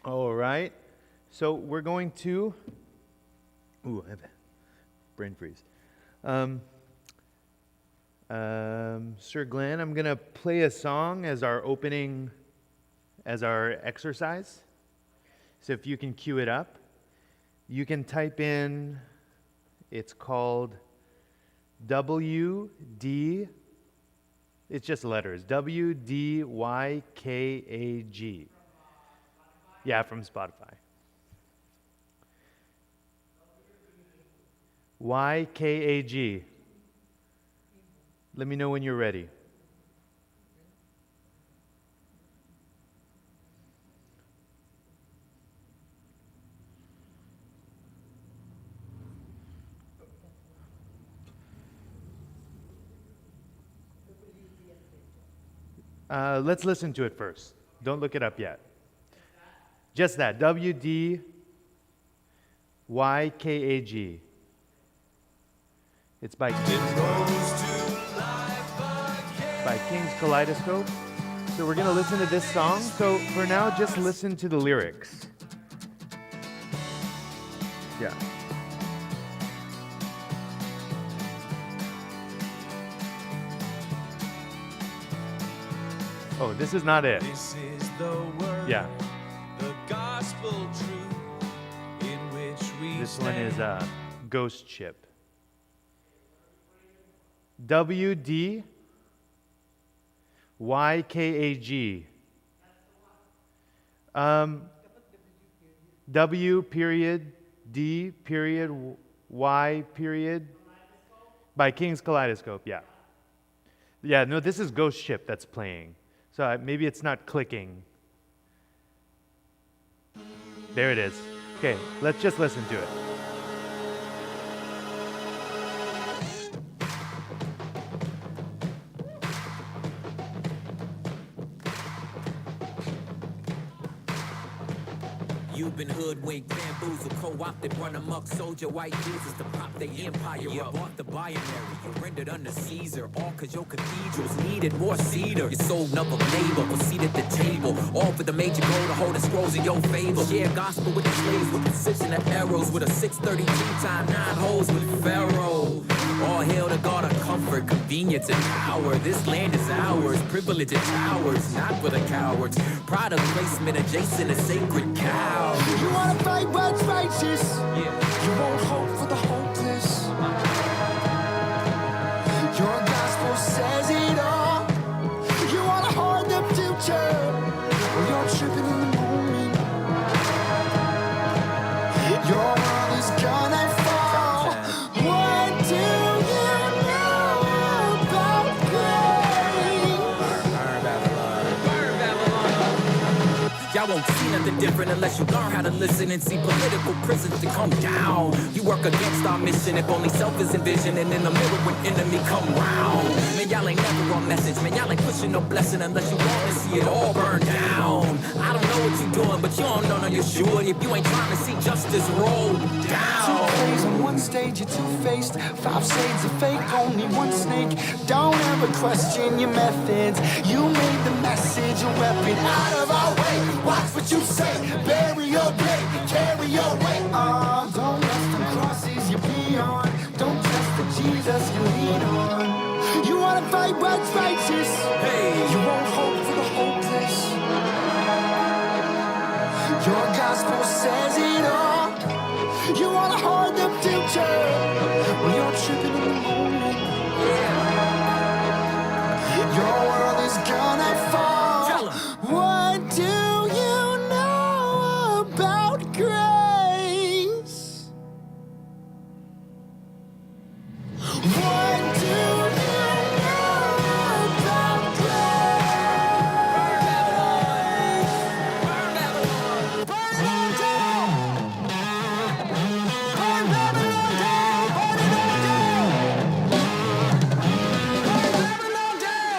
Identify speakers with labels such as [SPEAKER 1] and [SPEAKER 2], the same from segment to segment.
[SPEAKER 1] All right. So we're going to. Ooh, I have a brain freeze. Sir Glenn, I'm going to play a song as our opening, as our exercise. So if you can cue it up, you can type in, it's called WD, it's just letters, WDYKAG. Yeah, from Spotify. YKAG. Let me know when you're ready. Let's listen to it first. Don't look it up yet. Just that, WDYKAG. It's by King's Kaleidoscope. So we're going to listen to this song. So for now, just listen to the lyrics. Yeah. Oh, this is not it.
[SPEAKER 2] This is the word,
[SPEAKER 1] Yeah.
[SPEAKER 2] the gospel truth in which we
[SPEAKER 1] This one
[SPEAKER 2] stand.
[SPEAKER 1] is Ghost Ship. WDYKAG. W period D period Y period by King's Kaleidoscope. Yeah. Yeah, no, this is Ghost Ship that's playing. So maybe it's not clicking. There it is. Okay, let's just listen to it.
[SPEAKER 3] You've been hoodwinked, bamboozled, co-opted, run amok, soldier, white Jesus to prop their empire. You bought the binary, you rendered under Caesar, all cause your cathedrals needed more cedar. You sold noble labor, a seat at the table, all for the major goal to hold the scrolls in your favor. Share gospel with the slaves with precision of arrows, with a 632 time 9 holes with Pharaoh. All hail the God of comfort, convenience, and power. This land is ours, privilege and towers, not for the cowards. Pride of placement adjacent to sacred cow.
[SPEAKER 4] You wanna fight what's righteous.
[SPEAKER 3] Yeah.
[SPEAKER 4] You won't hope for the hopeless. Your gospel says it all. You wanna hoard the future. Well, you're tripping in the moment. Your world is gonna fall. What do you know about grace?
[SPEAKER 3] Burn Babylon. Y'all won't see nothing different unless you learn how to listen and see political prisons to come down. You work against our mission if only self is envisioned, and in the middle when enemy come round. Man, y'all ain't never on message. Man, y'all ain't pushing no blessing unless you want to see it all burn down. I don't know what you doing, but you don't know you're sure if you ain't trying to see justice roll down.
[SPEAKER 4] Two plays on one stage, you're two-faced. 5 shades of fake, only one snake. Don't ever question your methods. You made the message a weapon. Out of our way, watch what you say. Bury your blade, carry your weight. Don't rest on crosses you're beyond. Don't trust the Jesus you lean on. You wanna fight what's righteous.
[SPEAKER 3] Hey.
[SPEAKER 4] You won't hope for the hopeless. Your gospel says it all. You wanna hoard the future. Well, you're tripping in the moment. Your world is gonna fall.
[SPEAKER 3] Tell 'em.
[SPEAKER 4] What do you know about grace? What do you know about grace? Burn Babylon down! Burn Babylon down! Burn it all down! Burn Babylon down!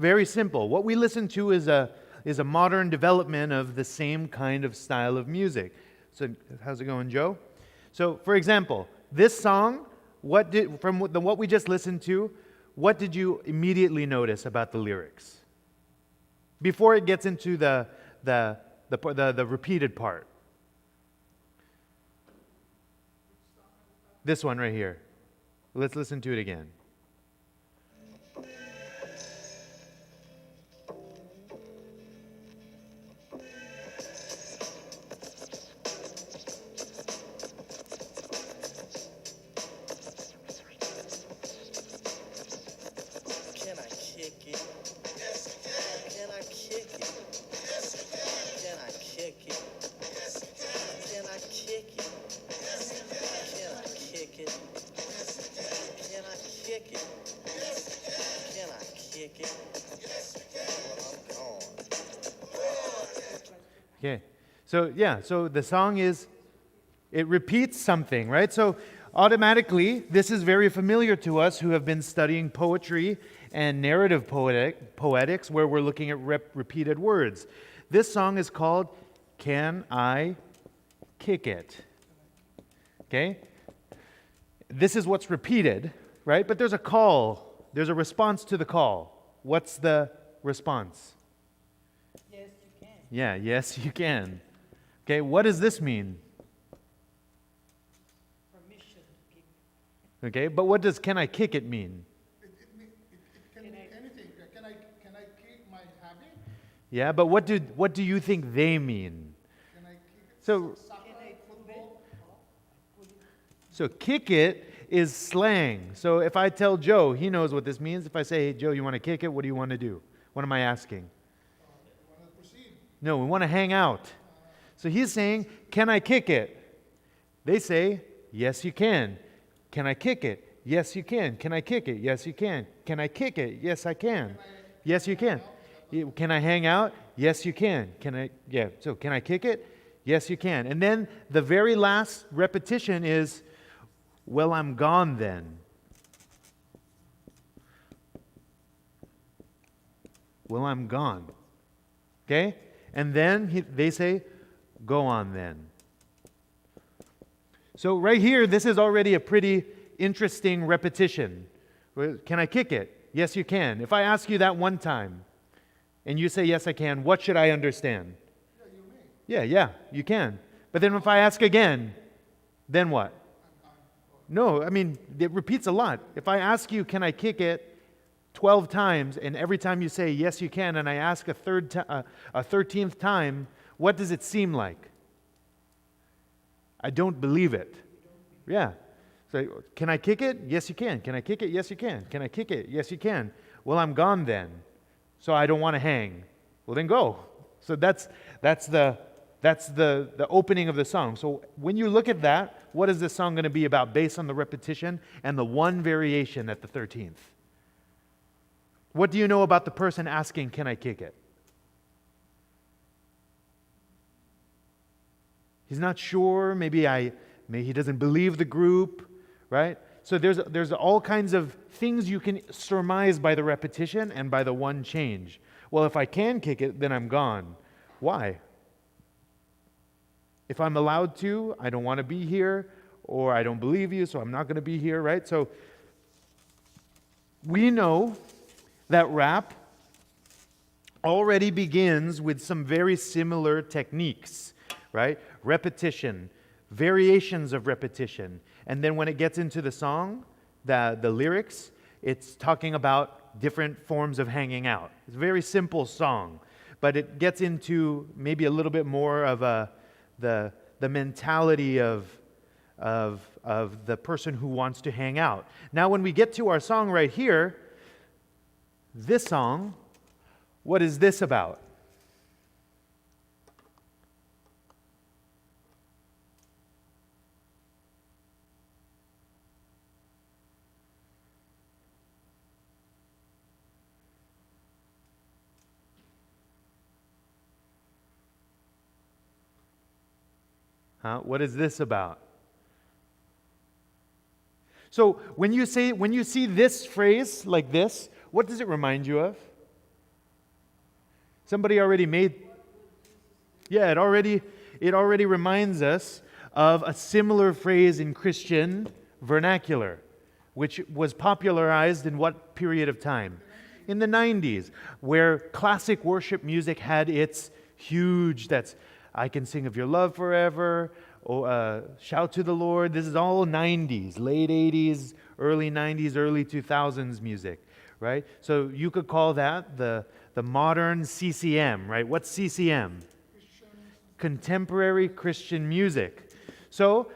[SPEAKER 1] Very simple. What we listen to is a modern development of the same kind of style of music. So how's it going, Joe? So for example, this song, what we just listened to, what did you immediately notice about the lyrics? Before it gets into the repeated part. This one right here. Let's listen to it again.
[SPEAKER 5] Can I kick it? Can I kick it? Can I kick it? Can I kick it? Can I kick it? Can I kick it? Can I kick it? Well, I'm gone.
[SPEAKER 1] Okay. So the song is, it repeats something, right? So automatically, this is very familiar to us who have been studying poetry and narrative poetics, where we're looking at repeated words. This song is called Can I Kick It? Okay? This is what's repeated, right? But there's a call. There's a response to the call. What's the response?
[SPEAKER 6] Yes, you can.
[SPEAKER 1] Yeah, yes, you can. Okay, what does this mean?
[SPEAKER 6] Permission to kick.
[SPEAKER 1] Okay, but what does can I kick it mean?
[SPEAKER 7] It can be anything. Can I keep my habit?
[SPEAKER 1] Yeah, but what do you think they mean?
[SPEAKER 7] Can I kick it?
[SPEAKER 1] So
[SPEAKER 7] Soccer, football?
[SPEAKER 1] so kick it is slang. So if I tell Joe, he knows what this means. If I say, "Hey Joe, you want to kick it? What do you want to do?" What am I asking?
[SPEAKER 7] You want to proceed?
[SPEAKER 1] No, we want to hang out. So he's saying, "Can I kick it?" They say, "Yes, you can." Can I kick it? Yes, you can. Can I kick it? Yes, you can. Can I kick it? Yes, I can. Yes, you can. Can I hang out? Yes, you can. So can I kick it? Yes, you can. And then the very last repetition is, well, I'm gone then. Well, I'm gone. Okay? And then they say, go on then. So right here, this is already a pretty interesting repetition. Can I kick it? Yes, you can. If I ask you that one time, and you say, yes, I can, what should I understand? Yeah, you can. But then if I ask again, then what? No, I mean, it repeats a lot. If I ask you, can I kick it 12 times, and every time you say, yes, you can, and I ask a 13th time, what does it seem like? I don't believe it. Yeah. So, can I kick it? Yes, you can. Can I kick it? Yes, you can. Can I kick it? Yes, you can. Well, I'm gone then. So I don't want to hang. Well, then go. So that's the opening of the song. So when you look at that, what is this song going to be about based on the repetition and the one variation at the 13th? What do you know about the person asking, can I kick it? He's not sure. Maybe he doesn't believe the group, right? So there's all kinds of things you can surmise by the repetition and by the one change. Well, if I can kick it, then I'm gone. Why? If I'm allowed to, I don't want to be here, or I don't believe you, so I'm not going to be here, right? So we know that rap already begins with some very similar techniques, right? Repetition, variations of repetition. And then when it gets into the song, the lyrics, it's talking about different forms of hanging out. It's a very simple song, but it gets into maybe a little bit more of the mentality of the person who wants to hang out. Now when we get to our song right here, this song, what is this about? What is this about? So when you see this phrase like this, what does it remind you of? Somebody already made. Yeah, it already reminds us of a similar phrase in Christian vernacular, which was popularized in what period of time? In the 90s, where classic worship music had its huge, that's I Can Sing of Your Love Forever, Shout to the Lord. This is all 90s, late 80s, early 90s, early 2000s music, right? So you could call that the modern CCM, right? What's CCM? Contemporary Christian music. So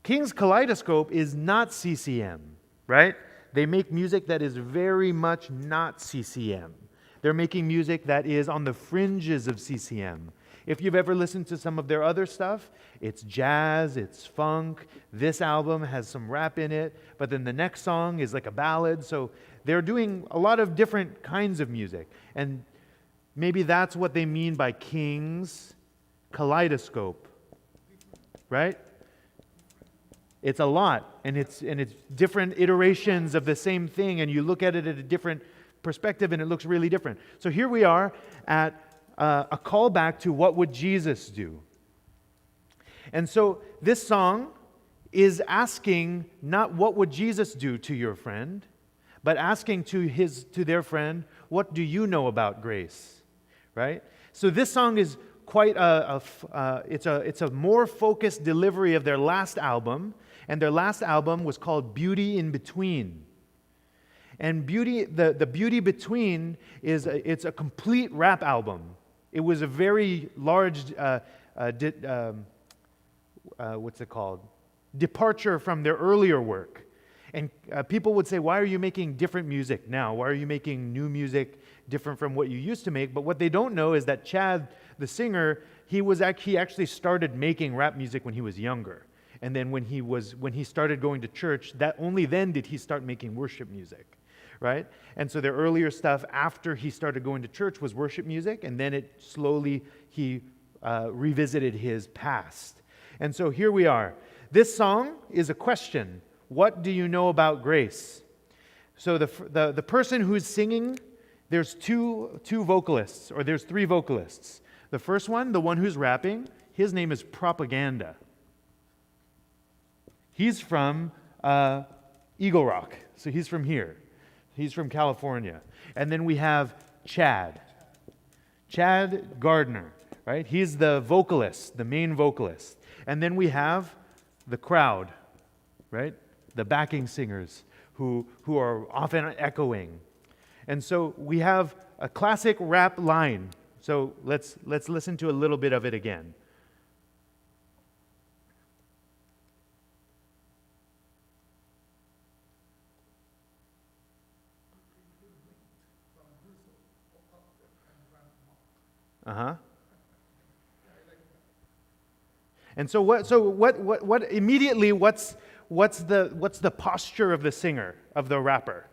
[SPEAKER 1] King's Kaleidoscope is not CCM, right? They make music that is very much not CCM. They're making music that is on the fringes of CCM. If you've ever listened to some of their other stuff, it's jazz, it's funk. This album has some rap in it, but then the next song is like a ballad. So they're doing a lot of different kinds of music. And maybe that's what they mean by King's Kaleidoscope, right? It's a lot, and it's different iterations of the same thing, and you look at it at a different perspective, and it looks really different. So here we are at a callback to what would Jesus do. And so this song is asking not what would Jesus do to your friend, but asking to their friend, what do you know about grace, right? So this song is quite it's a more focused delivery of their last album, and their last album was called Beauty in Between. And the Beauty Between it's a complete rap album. It was a very large what's it called? Departure from their earlier work. And people would say, why are you making different music now? Why are you making new music different from what you used to make? But what they don't know is that Chad, the singer, he actually started making rap music when he was younger. And then when he started going to church, that only then did he start making worship music, right? And so their earlier stuff after he started going to church was worship music, and then he revisited his past. And so here we are. This song is a question. What do you know about grace? So the person who's singing, there's two vocalists, or there's three vocalists. The first one, the one who's rapping, his name is Propaganda. He's from Eagle Rock, so he's from here. He's from California. And then we have Chad Gardner, right? He's the vocalist, the main vocalist. And then we have the crowd, right? The backing singers who are often echoing. And so we have a classic rap line. So let's listen to a little bit of it again. And so what immediately what's the posture of the singer, of the rapper,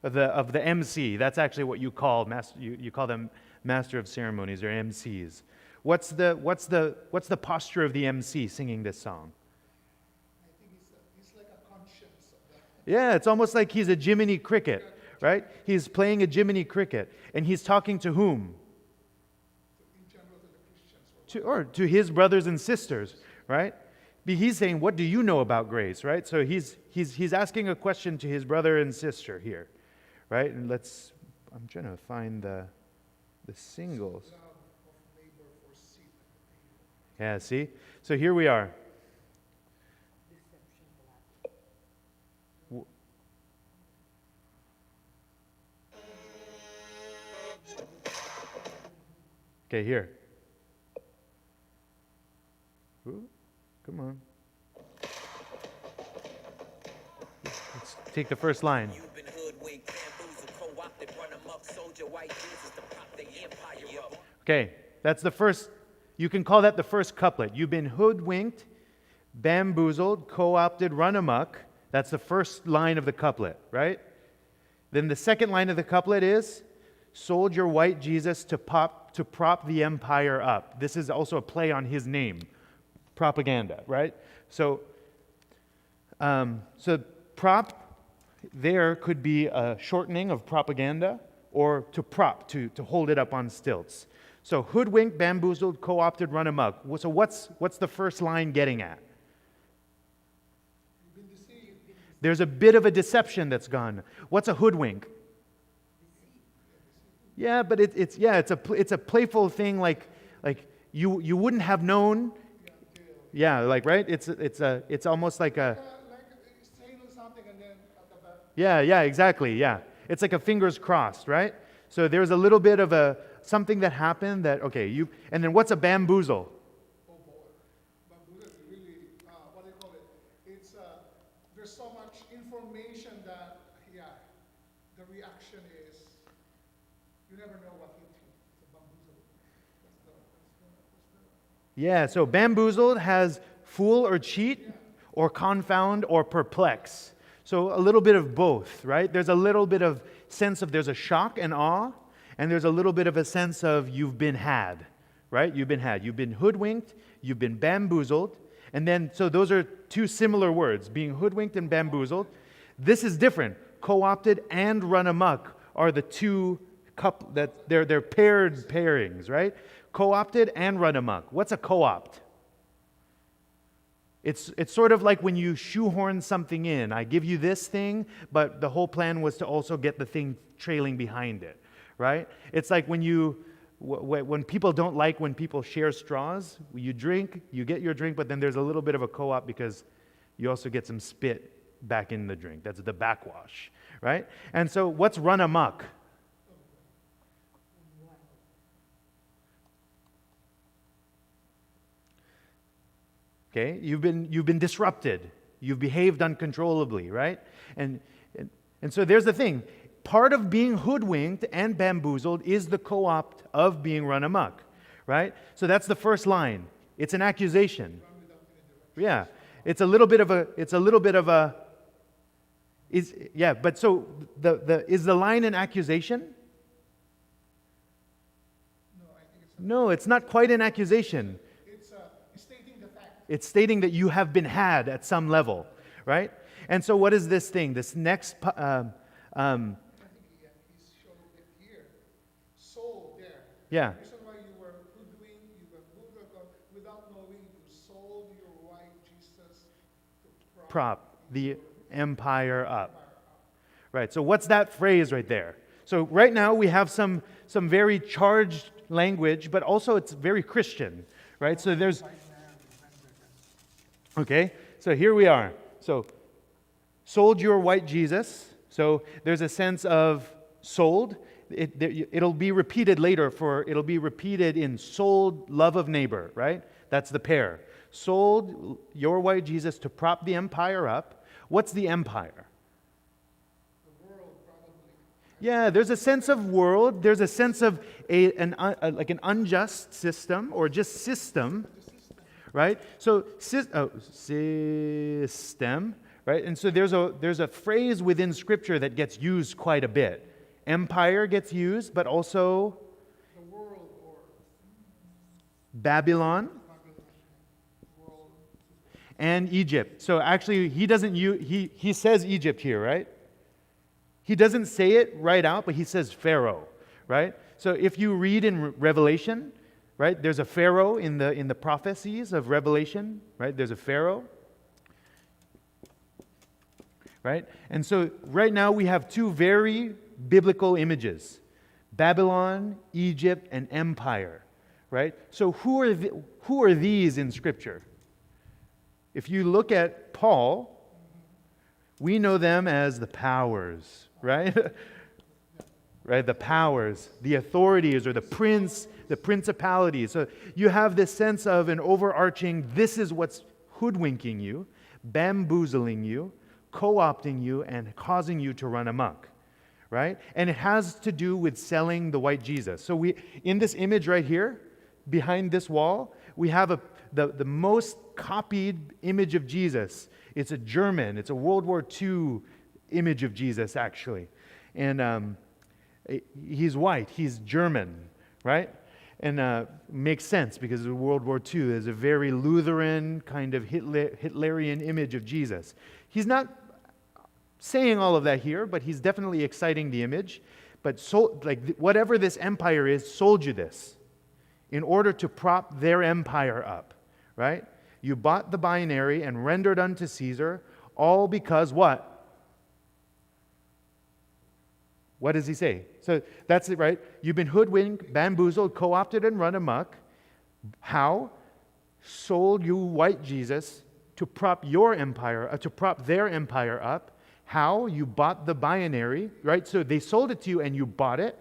[SPEAKER 1] of the MC? That's actually what you call you call them master of ceremonies or MCs. What's the posture of the MC singing this song?
[SPEAKER 7] I think he's like a conscience of that.
[SPEAKER 1] Yeah, it's almost like he's a Jiminy Cricket, right? He's playing a Jiminy Cricket, and he's talking to whom?
[SPEAKER 7] In general, to the Christians.
[SPEAKER 1] To his brothers and sisters, right? He's saying, what do you know about grace, right? So he's asking a question to his brother and sister here, right? And I'm trying to find the singles. Yeah, see? So here we are. Okay, here. Ooh, come on. Let's take the first line.
[SPEAKER 3] You've been hoodwinked, bamboozled, co-opted, run amok, soldier, white Jesus to prop the empire up.
[SPEAKER 1] Okay, that's the first. You can call that the first couplet. You've been hoodwinked, bamboozled, co-opted, run amok. That's the first line of the couplet, right? Then the second line of the couplet is, sold your white Jesus to prop the empire up. This is also a play on his name, Propaganda, right? So prop there could be a shortening of propaganda, or to prop, to hold it up on stilts. So hoodwinked, bamboozled, co-opted, run amok. So what's the first line getting at? There's a bit of a deception that's gone. What's a hoodwink? Yeah, but it's a playful thing, like you wouldn't have known. Yeah, like right. It's almost like a.
[SPEAKER 7] Like saying something and then at the back.
[SPEAKER 1] Yeah, exactly. Yeah, it's like a fingers crossed, right? So there's a little bit of a something that happened that and then what's a bamboozle?
[SPEAKER 7] Oh boy. Bamboozle is really, what do you call it? It's, there's so much information that, the reaction is, you never know what hit you. It's a bamboozle.
[SPEAKER 1] Yeah, so bamboozled has fool or cheat or confound or perplex. So a little bit of both, right? There's a little bit of sense of there's a shock and awe, and there's a little bit of a sense of you've been had, right? You've been had. You've been hoodwinked, you've been bamboozled, and then, so those are two similar words, being hoodwinked and bamboozled. This is different. Co-opted and run amok are the two that they're paired pairings, right? Co-opted and run amok. What's a co-opt? It's sort of like when you shoehorn something in. I give you this thing, but the whole plan was to also get the thing trailing behind it, right? It's like when people don't like when people share straws. You drink, you get your drink, but then there's a little bit of a co-op because you also get some spit back in the drink. That's the backwash, right? And so what's run amok? Okay, you've been disrupted. You've behaved uncontrollably, right? And so there's the thing. Part of being hoodwinked and bamboozled is the co-opt of being run amok, right? So that's the first line. It's an accusation. Yeah, but so is the line an accusation? No, it's not quite an accusation. It's stating that you have been had at some level, right? And so what is this thing? This next,
[SPEAKER 7] I think he's showing it here. Sold there.
[SPEAKER 1] Yeah.
[SPEAKER 7] The reason why you were hoodwinked, you were moved without knowing, you sold your white Jesus to
[SPEAKER 1] prop the empire up. Right, so what's that phrase right there? So right now we have some very charged language, but also it's very Christian, right? So there's... Okay, so here we are. So, sold your white Jesus. So there's a sense of sold. It'll be repeated later it'll be repeated in sold, love of neighbor, right? That's the pair. Sold your white Jesus to prop the empire up. What's the empire?
[SPEAKER 7] The world, probably.
[SPEAKER 1] Yeah, there's a sense of world. There's a sense of like an unjust system or just system. Right? So system, right? And so there's a phrase within Scripture that gets used quite a bit. Empire gets used, but also
[SPEAKER 7] The world or
[SPEAKER 1] Babylon
[SPEAKER 7] world.
[SPEAKER 1] and Egypt. So actually, he doesn't use, he says Egypt here, right? He doesn't say it right out, but he says Pharaoh, right? So if you read in Revelation, right? There's a Pharaoh in the prophecies of Revelation, right? There's a Pharaoh, right? And so right now we have two very biblical images: Babylon, Egypt, and empire, right? So who are these in Scripture? If you look at Paul, we know them as the powers, right? Right, the powers, the authorities, or the principalities. So you have this sense of an overarching, this is what's hoodwinking you, bamboozling you, co-opting you, and causing you to run amok, right? And it has to do with selling the white Jesus. So in this image right here, behind this wall, we have the most copied image of Jesus. It's a German, it's a World War II image of Jesus, actually. And he's white, he's German, right? And makes sense because of World War II. There's a very Lutheran, kind of Hitlerian image of Jesus. He's not saying all of that here, but he's definitely exciting the image. but whatever this empire is, sold you this in order to prop their empire up, right? You bought the binary and rendered unto Caesar, all because what? What does he say? So that's it, right? You've been hoodwinked, bamboozled, co-opted, and run amok. How? Sold you white Jesus to prop your empire, to prop their empire up. How? You bought the binary, right? So they sold it to you and you bought it.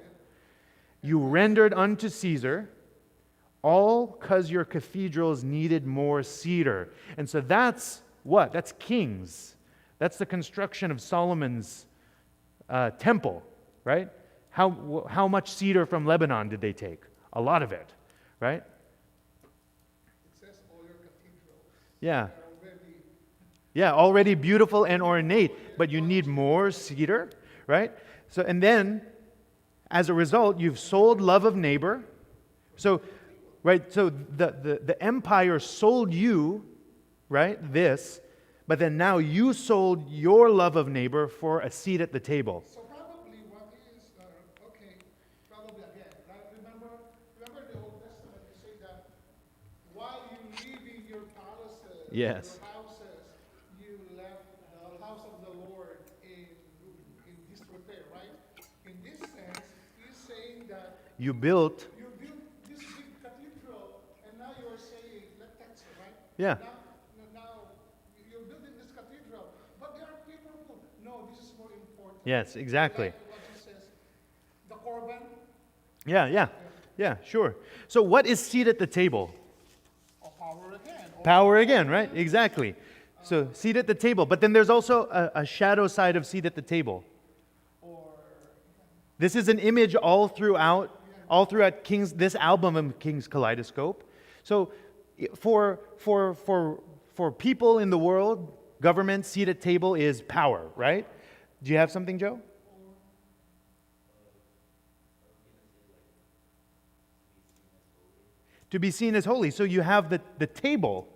[SPEAKER 1] You rendered unto Caesar, all because your cathedrals needed more cedar. And so that's what? That's kings. That's the construction of Solomon's temple, right? How much cedar from Lebanon did they take? A lot of it, right?
[SPEAKER 7] It says all your cathedrals
[SPEAKER 1] Yeah.
[SPEAKER 7] are already
[SPEAKER 1] Yeah, already beautiful and ornate, but you need more cedar, right? So, and then, as a result, you've sold love of neighbor. So, right, so the empire sold you, right, this, but then now you sold your love of neighbor for a seat at the table.
[SPEAKER 7] So probably what is, okay, probably again, right? Remember the Old Testament, you say that while you live in your palaces,
[SPEAKER 1] Yes.
[SPEAKER 7] your houses, you left the house of the Lord in disrepair, right? In this sense, he's saying that
[SPEAKER 1] You built,
[SPEAKER 7] you built this big cathedral, and now you are saying, that's it, right?
[SPEAKER 1] yeah,
[SPEAKER 7] Now you're building this cathedral, but there are people who, no, this is more important.
[SPEAKER 1] yes, exactly.
[SPEAKER 7] Like what he says, the Korban,
[SPEAKER 1] Yeah, sure. So what is seat at the table?
[SPEAKER 7] or power again. Or
[SPEAKER 1] Power again, right? Exactly. So seat at the table. But then there's also a shadow side of seat at the table. This is an image all throughout King's, this album of King's Kaleidoscope. So for people in the world, government, seat at table is power, right? Do you have something, Joe? To be seen as holy. So you have the table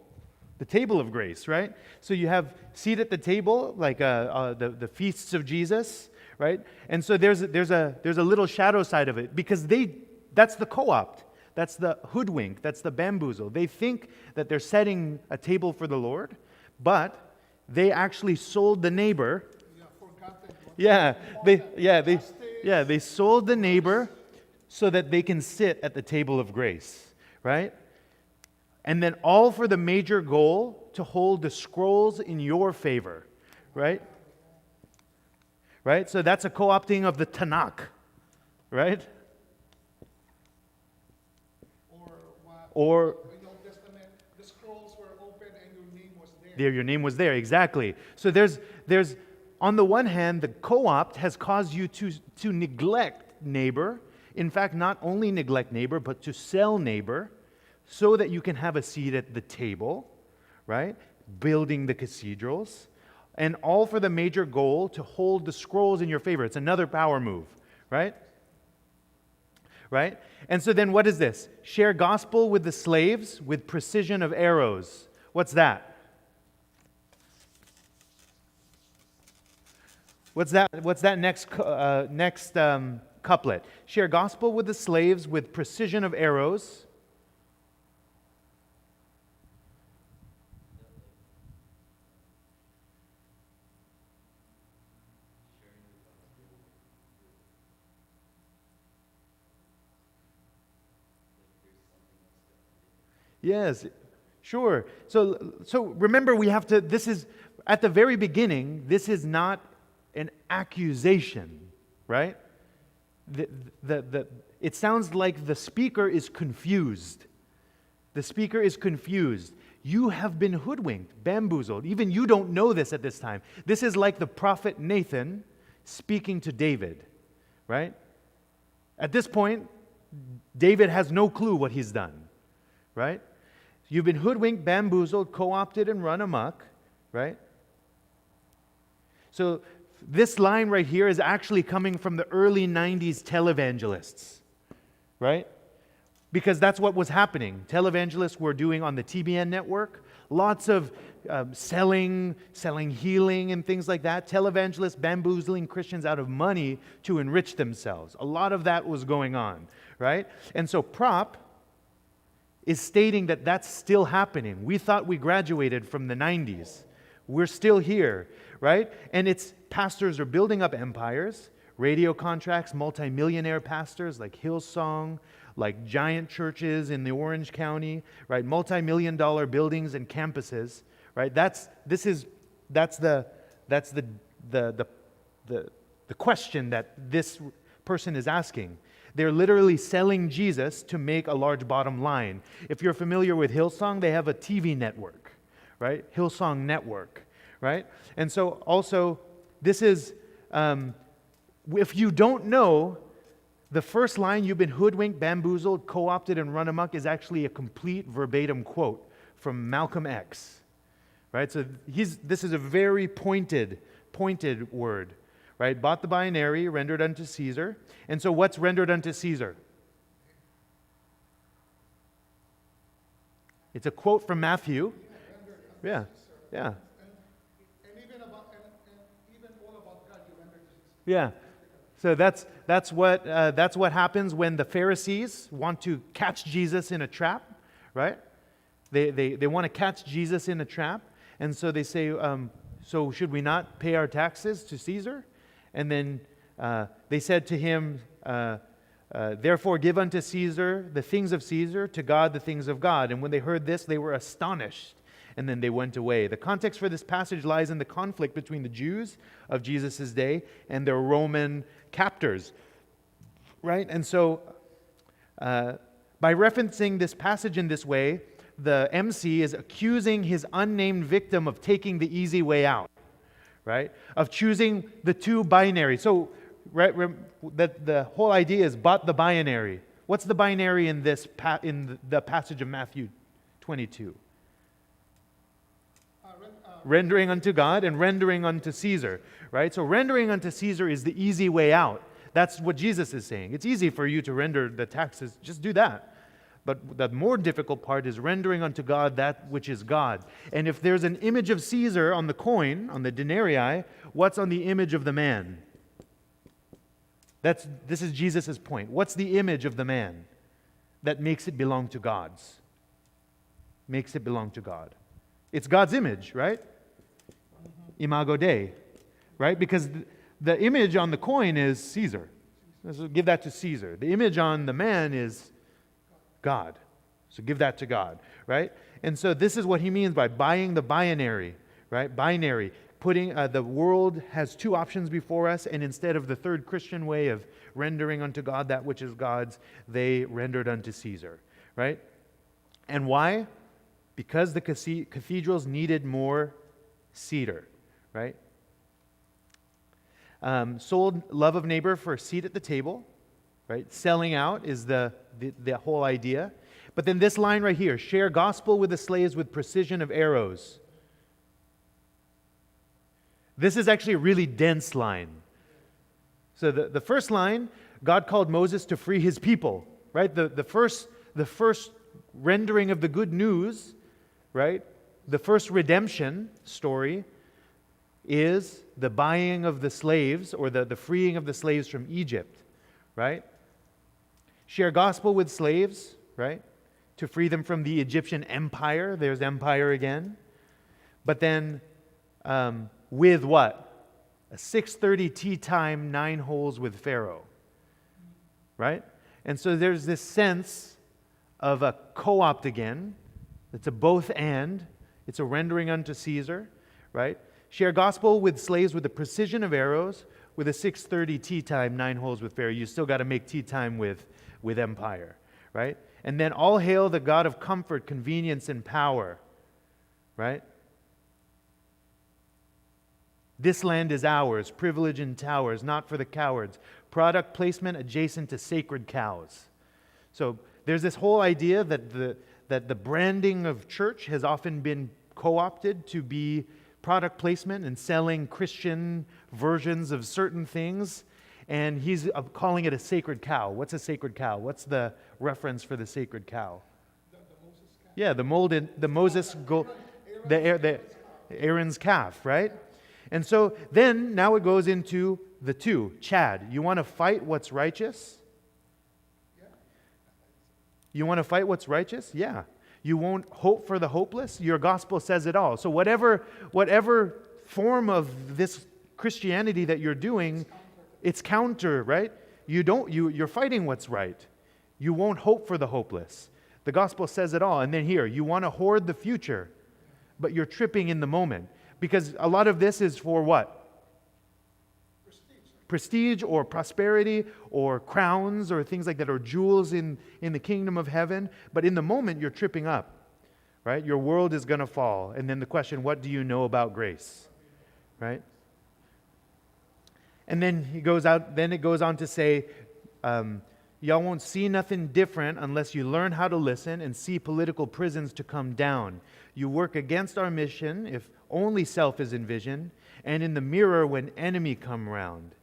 [SPEAKER 1] of grace, right? So you have seat at the table, like the feasts of Jesus, right? And so there's a little shadow side of it because that's the co-opt, that's the hoodwink, that's the bamboozle. They think that they're setting a table for the Lord, but they actually sold the neighbor. They sold the neighbor so that they can sit at the table of grace. Right? And then all for the major goal to hold the scrolls in your favor. Right? Right? So that's a co-opting of the Tanakh. Right? Or
[SPEAKER 7] in the Old Testament, the scrolls were open and your name was there.
[SPEAKER 1] there, your name was there, exactly. So there's on the one hand, the co-opt has caused you to neglect neighbor. In fact, not only neglect neighbor, but to sell neighbor so that you can have a seat at the table, right? Building the cathedrals. And all for the major goal to hold the scrolls in your favor. It's another power move, right? Right? And so then what is this? Share gospel with the slaves with precision of arrows. What's that? What's that next couplet? Share gospel with the slaves with precision of arrows. Yes, sure. So remember, we have to, this is, at the very beginning, this is not an accusation, right? It sounds like the speaker is confused. The speaker is confused. You have been hoodwinked, bamboozled. Even you don't know this at this time. This is like the prophet Nathan speaking to David, right? At this point, David has no clue what he's done, right? You've been hoodwinked, bamboozled, co-opted, and run amok, right? So this line right here is actually coming from the early 90s televangelists, right? because that's what was happening. Televangelists were doing on the TBN network, lots of selling healing and things like that. Televangelists bamboozling Christians out of money to enrich themselves. A lot of that was going on, right? And so Prop is stating that that's still happening. We thought we graduated from the 90s. We're still here, right? And it's pastors are building up empires, radio contracts, multimillionaire pastors like Hillsong, like giant churches in the Orange County, right? Multi-million-dollar buildings and campuses, right? That's the question that this person is asking. They're literally selling Jesus to make a large bottom line. If you're familiar with Hillsong, they have a TV network, right? Hillsong Network, right? And so also, this is, if you don't know, the first line, "You've been hoodwinked, bamboozled, co-opted, and run amok," is actually a complete verbatim quote from Malcolm X, right? So this is a very pointed word, right? "Bought the binary, rendered unto Caesar." And so what's rendered unto Caesar? It's a quote from Matthew. Yeah.
[SPEAKER 7] And even about and even all about God, you render to Caesar.
[SPEAKER 1] Yeah. So that's what happens when the Pharisees want to catch Jesus in a trap, right? They want to catch Jesus in a trap, and so they say, so should we not pay our taxes to Caesar? And then they said to him, therefore give unto Caesar the things of Caesar, to God the things of God. And when they heard this, they were astonished, and then they went away. The context for this passage lies in the conflict between the Jews of Jesus' day and their Roman captors, right? And so by referencing this passage in this way, the MC is accusing his unnamed victim of taking the easy way out, right? Of choosing the two binary. So the whole idea is bought the binary. What's the binary in this in the passage of Matthew 22? Rendering unto God and rendering unto Caesar, right? So rendering unto Caesar is the easy way out. That's what Jesus is saying. It's easy for you to render the taxes. Just do that. But the more difficult part is rendering unto God that which is God. And if there's an image of Caesar on the coin, on the denarii, what's on the image of the man? This is Jesus' point. What's the image of the man that makes it belong to God's? Makes it belong to God. It's God's image, right? Imago Dei, right? Because the image on the coin is Caesar. So give that to Caesar. The image on the man is God. So give that to God, right? And so this is what he means by buying the binary, right? Binary. Putting the world has two options before us, and instead of the third Christian way of rendering unto God that which is God's, they rendered unto Caesar, right? And why? Because the cathedrals needed more cedar, right? Sold love of neighbor for a seat at the table, right? Selling out is the whole idea. But then this line right here, share gospel with the slaves with precision of arrows. This is actually a really dense line. So the first line, God called Moses to free his people, right? The first rendering of the good news, right? The first redemption story is the buying of the slaves, or the freeing of the slaves from Egypt, right? Share gospel with slaves, right? To free them from the Egyptian empire. There's empire again. But then with what? A 6:30 tea time, 9 holes with Pharaoh, right? And so there's this sense of a co-opt again. It's a both and. It's a rendering unto Caesar, right? Share gospel with slaves with the precision of arrows, with a 6:30 tea time, 9 holes with Pharaoh. You still got to make tea time with empire, right? And then all hail the God of comfort, convenience, and power, right? This land is ours, privilege in towers, not for the cowards. Product placement adjacent to sacred cows. So there's this whole idea that the branding of church has often been co-opted to be product placement and selling Christian versions of certain things. And he's calling it a sacred cow. What's a sacred cow? What's the reference for the sacred cow? Yeah, Aaron's calf, right? And so then now it goes into the two. Chad, you want to fight what's righteous? You want to fight what's righteous? Yeah. You won't hope for the hopeless? Your gospel says it all. So whatever form of this Christianity that you're doing, it's counter, right? You're fighting what's right. You won't hope for the hopeless. The gospel says it all. And then here, you want to hoard the future, but you're tripping in the moment. Because a lot of this is for what? Prestige or prosperity or crowns or things like that, or jewels in the kingdom of heaven. But in the moment, you're tripping up, right? Your world is going to fall. And then the question, what do you know about grace? Right? And then it goes on to say, y'all won't see nothing different unless you learn how to listen and see political prisons to come down. You work against our mission if only self is envisioned, and in the mirror when enemy come round.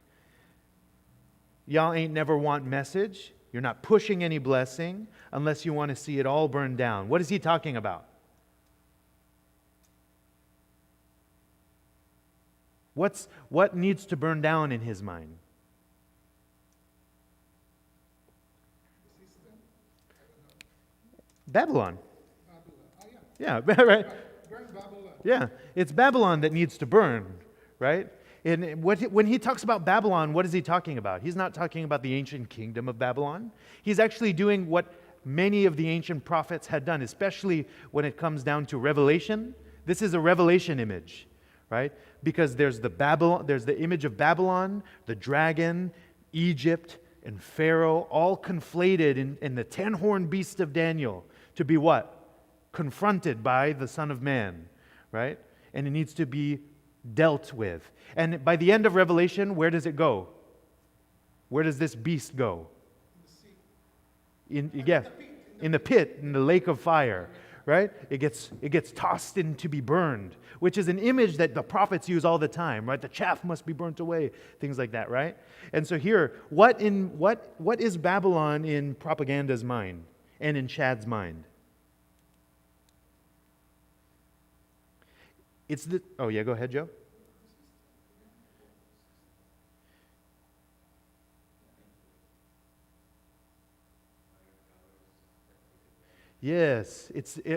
[SPEAKER 1] Y'all ain't never want message. You're not pushing any blessing unless you want to see it all burned down. What is he talking about? What needs to burn down in his mind? Babylon. Yeah, right.
[SPEAKER 7] Burn Babylon.
[SPEAKER 1] Yeah, it's Babylon that needs to burn, right? And when he talks about Babylon, what is he talking about? He's not talking about the ancient kingdom of Babylon. He's actually doing what many of the ancient prophets had done, especially when it comes down to Revelation. This is a Revelation image, right? Because there's the image of Babylon, the dragon, Egypt, and Pharaoh, all conflated in the 10-horned beast of Daniel to be what? Confronted by the Son of Man, right? And it needs to be dealt with. And by the end of Revelation, where does it go? Where does this beast go? In the pit, in the lake of fire, right? It gets tossed in to be burned, which is an image that the prophets use all the time, right? The chaff must be burnt away, things like that, right? And so here, what is Babylon in propaganda's mind and in Chad's mind? Oh yeah, go ahead, Joe. Yes,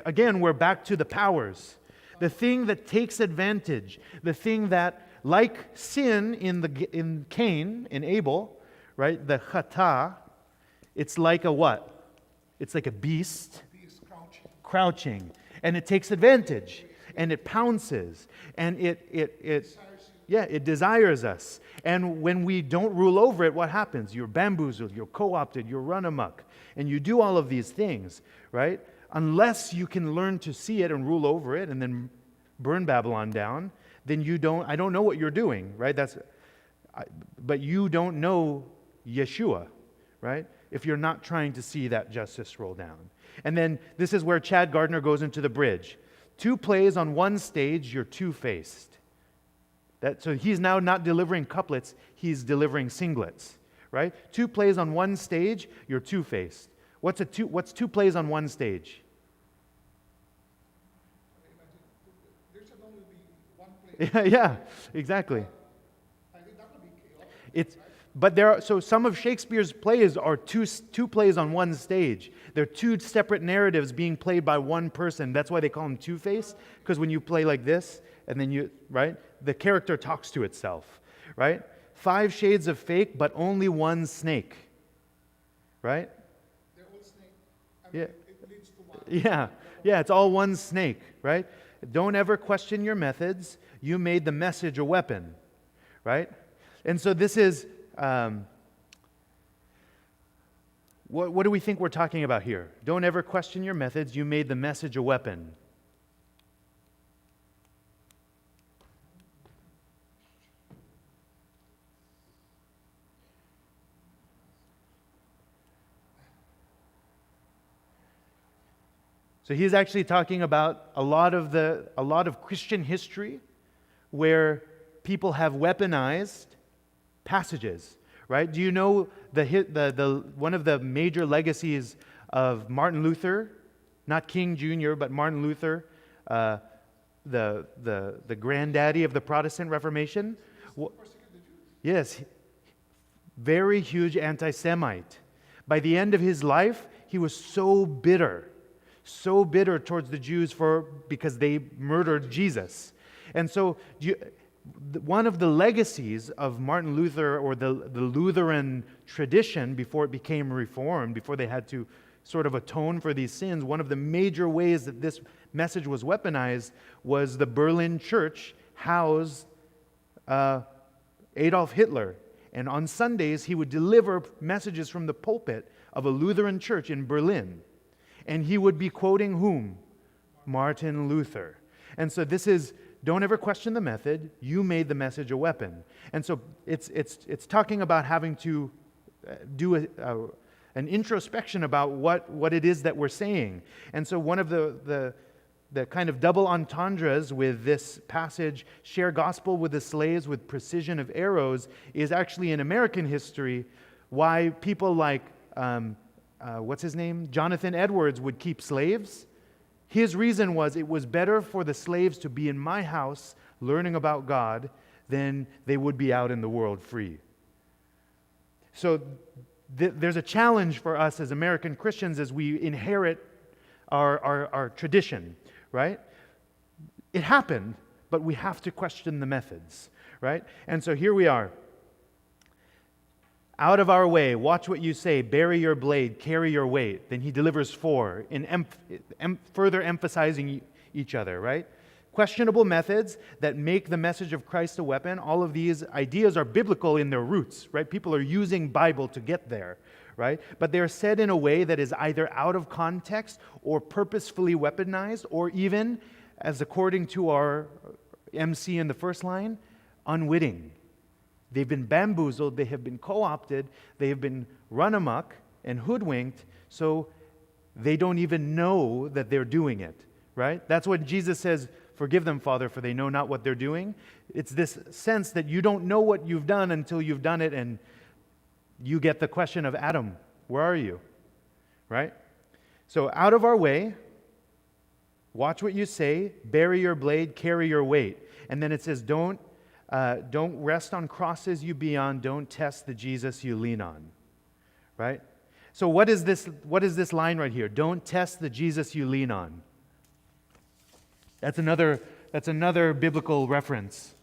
[SPEAKER 1] again, we're back to the powers. The thing that takes advantage, the thing that, like sin in Cain, in Abel, right? The chata, it's like a what? It's like a beast crouching, and it takes advantage, and it pounces, and it desires us. And when we don't rule over it, what happens? You're bamboozled, you're co-opted, you're run amok, and you do all of these things, right? Unless you can learn to see it and rule over it and then burn Babylon down, then I don't know what you're doing, right? But you don't know Yeshua, right? If you're not trying to see that justice roll down. And then this is where Chad Gardner goes into the bridge. 2 plays on one stage, you're two-faced. So he's now not delivering couplets, he's delivering singlets, right? 2 plays on one stage, you're two-faced. What's 2 plays on one stage?
[SPEAKER 7] There should only be one play.
[SPEAKER 1] Yeah, exactly.
[SPEAKER 7] I think that would be chaotic.
[SPEAKER 1] So some of Shakespeare's plays are two plays on one stage. They're 2 separate narratives being played by one person. That's why they call them two-faced, because when you play like this, and then the character talks to itself, right? 5 shades of fake, but only one snake, right?
[SPEAKER 7] They're all snake. It leads to one.
[SPEAKER 1] Yeah, it's all one snake, right? Don't ever question your methods. You made the message a weapon, right? And so this is, what do we think we're talking about here? Don't ever question your methods. You made the message a weapon. So he's actually talking about a lot of Christian history where people have weaponized passages, right? Do you know one of the major legacies of Martin Luther, not King Jr., but Martin Luther, the granddaddy of the Protestant Reformation? Yes, very huge anti-Semite. By the end of his life, he was so bitter towards the Jews because they murdered Jesus. And so one of the legacies of Martin Luther, or the Lutheran tradition before it became Reformed, before they had to sort of atone for these sins, one of the major ways that this message was weaponized was the Berlin church housed Adolf Hitler. And on Sundays, he would deliver messages from the pulpit of a Lutheran church in Berlin. And he would be quoting whom? Martin Luther. And so this is, don't ever question the method. You made the message a weapon. And so it's talking about having to do an introspection about what it is that we're saying. And so one of the kind of double entendres with this passage, share gospel with the slaves with precision of arrows, is actually in American history why people like, what's his name? Jonathan Edwards would keep slaves. His reason was it was better for the slaves to be in my house learning about God than they would be out in the world free. So there's a challenge for us as American Christians as we inherit our tradition, right? It happened, but we have to question the methods, right? And so here we are. Out of our way, watch what you say, bury your blade, carry your weight. Then he delivers 4, further emphasizing each other, right? Questionable methods that make the message of Christ a weapon. All of these ideas are biblical in their roots, right? People are using Bible to get there, right? But they're said in a way that is either out of context or purposefully weaponized, or even, as according to our MC in the first line, unwitting. They've been bamboozled, they have been co-opted, they have been run amok and hoodwinked, so they don't even know that they're doing it, right? That's what Jesus says, forgive them, Father, for they know not what they're doing. It's this sense that you don't know what you've done until you've done it, and you get the question of, Adam, where are you? Right? So out of our way, watch what you say, bury your blade, carry your weight. And then it says, don't rest on crosses you be on. Don't test the Jesus you lean on. Right? So what is this line right here? Don't test the Jesus you lean on. That's another biblical reference.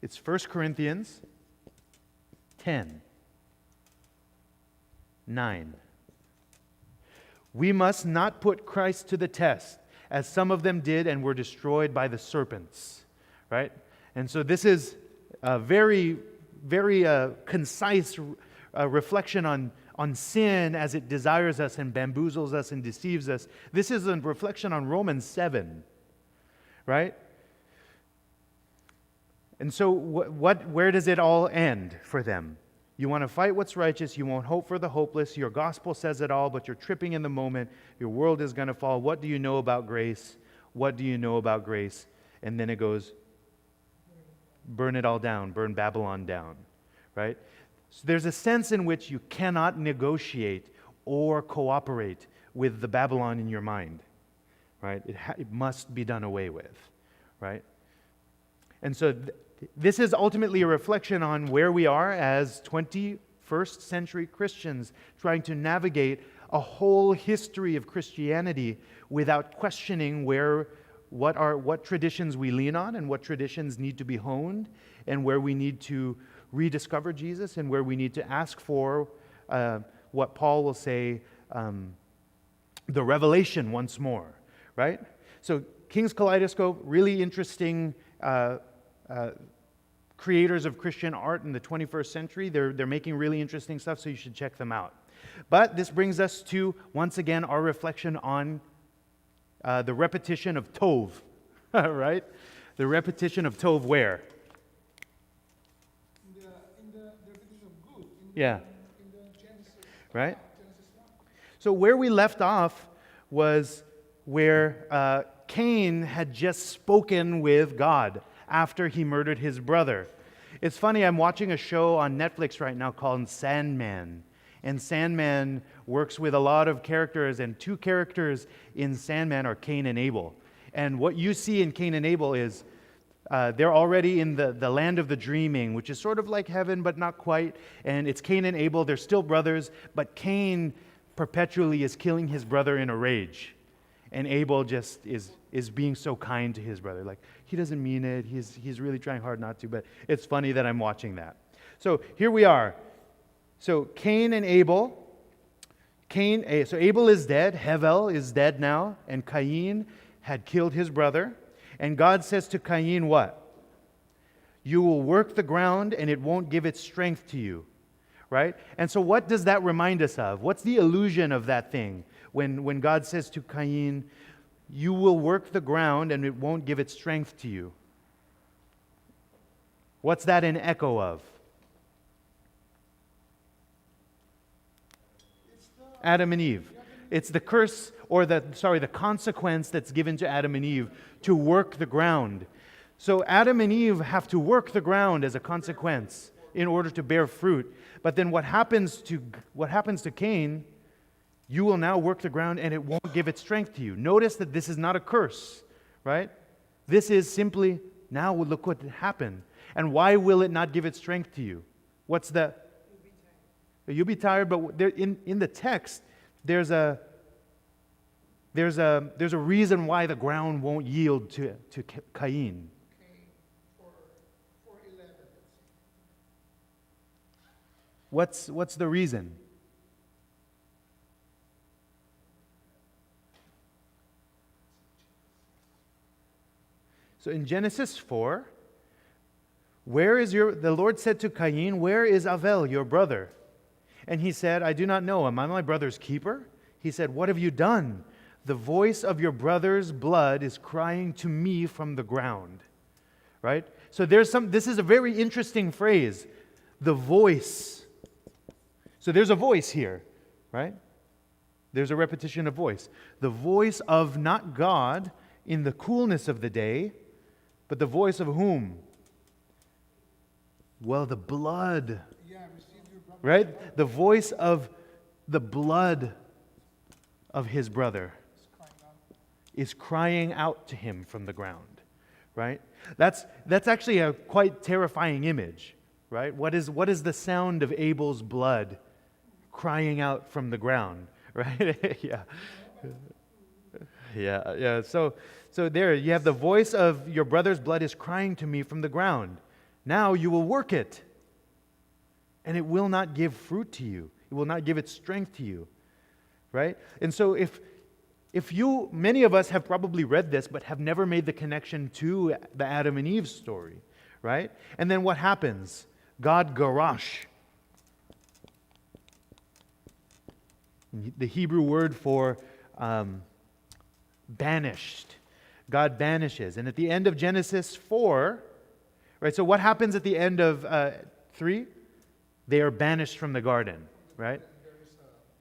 [SPEAKER 1] It's 1 Corinthians 10:9. We must not put Christ to the test, as some of them did and were destroyed by the serpents, right? And so this is a very, very concise reflection on sin as it desires us and bamboozles us and deceives us. This is a reflection on Romans 7, right? And so where does it all end for them? You want to fight what's righteous. You won't hope for the hopeless. Your gospel says it all, but you're tripping in the moment. Your world is going to fall. What do you know about grace? What do you know about grace? And then it goes, burn it all down. Burn Babylon down. Right? So there's a sense in which you cannot negotiate or cooperate with the Babylon in your mind. Right? It must be done away with. Right? And so this is ultimately a reflection on where we are as 21st century Christians trying to navigate a whole history of Christianity without questioning what traditions we lean on and what traditions need to be honed, and where we need to rediscover Jesus, and where we need to ask for what Paul will say, the revelation once more, right? So King's Kaleidoscope, really interesting creators of Christian art in the 21st century. They're making really interesting stuff, so you should check them out. But this brings us to, once again, our reflection on the repetition of Tov, right? The repetition of Tov where?
[SPEAKER 7] In the definition of good.
[SPEAKER 1] Yeah.
[SPEAKER 7] In the Genesis.
[SPEAKER 1] Right?
[SPEAKER 7] Genesis 1.
[SPEAKER 1] So where we left off was where Cain had just spoken with God after he murdered his brother. It's funny, I'm watching a show on Netflix right now called Sandman. And Sandman works with a lot of characters, and two characters in Sandman are Cain and Abel. And what you see in Cain and Abel is they're already in the land of the dreaming, which is sort of like heaven, but not quite. And it's Cain and Abel. They're still brothers, but Cain perpetually is killing his brother in a rage. And Abel just is being so kind to his brother. Like, he doesn't mean it. He's really trying hard not to, but it's funny that I'm watching that. So here we are. So Cain and Abel. So Abel is dead. Hevel is dead now. And Cain had killed his brother. And God says to Cain what? You will work the ground and it won't give its strength to you. Right? And so what does that remind us of? What's the illusion of that thing? When God says to Cain, you will work the ground and it won't give its strength to you. What's that an echo of? Adam and Eve. It's the curse, or the consequence that's given to Adam and Eve to work the ground. So Adam and Eve have to work the ground as a consequence in order to bear fruit. But then what happens to Cain? You will now work the ground and it won't give its strength to you. Notice that this is not a curse, right? This is simply, now look what happened. And why will it not give its strength to you? What's the... You'll be tired, but there, in the text, there's a reason why the ground won't yield to Cain.
[SPEAKER 7] For 11.
[SPEAKER 1] What's the reason? So in Genesis 4, the Lord said to Cain, where is Avel, your brother? And he said, I do not know. Am I my brother's keeper? He said, what have you done? The voice of your brother's blood is crying to me from the ground. Right? So this is a very interesting phrase. The voice. So there's a voice here, right? There's a repetition of voice. The voice of not God in the coolness of the day, but the voice of whom? Well, the blood.
[SPEAKER 7] Yeah, receive your brother.
[SPEAKER 1] Right? The voice of the blood of his brother is crying out to him from the ground. Right? That's actually a quite terrifying image. Right? What is the sound of Abel's blood crying out from the ground? Right? Yeah. Yeah. So there you have the voice of your brother's blood is crying to me from the ground. Now you will work it, and it will not give fruit to you. It will not give its strength to you, right? And so if many of us have probably read this, but have never made the connection to the Adam and Eve story, right? And then what happens? God garash, the Hebrew word for banished. God banishes. And at the end of Genesis 4, right, so what happens at the end of 3? They are banished from the garden, right?
[SPEAKER 7] There's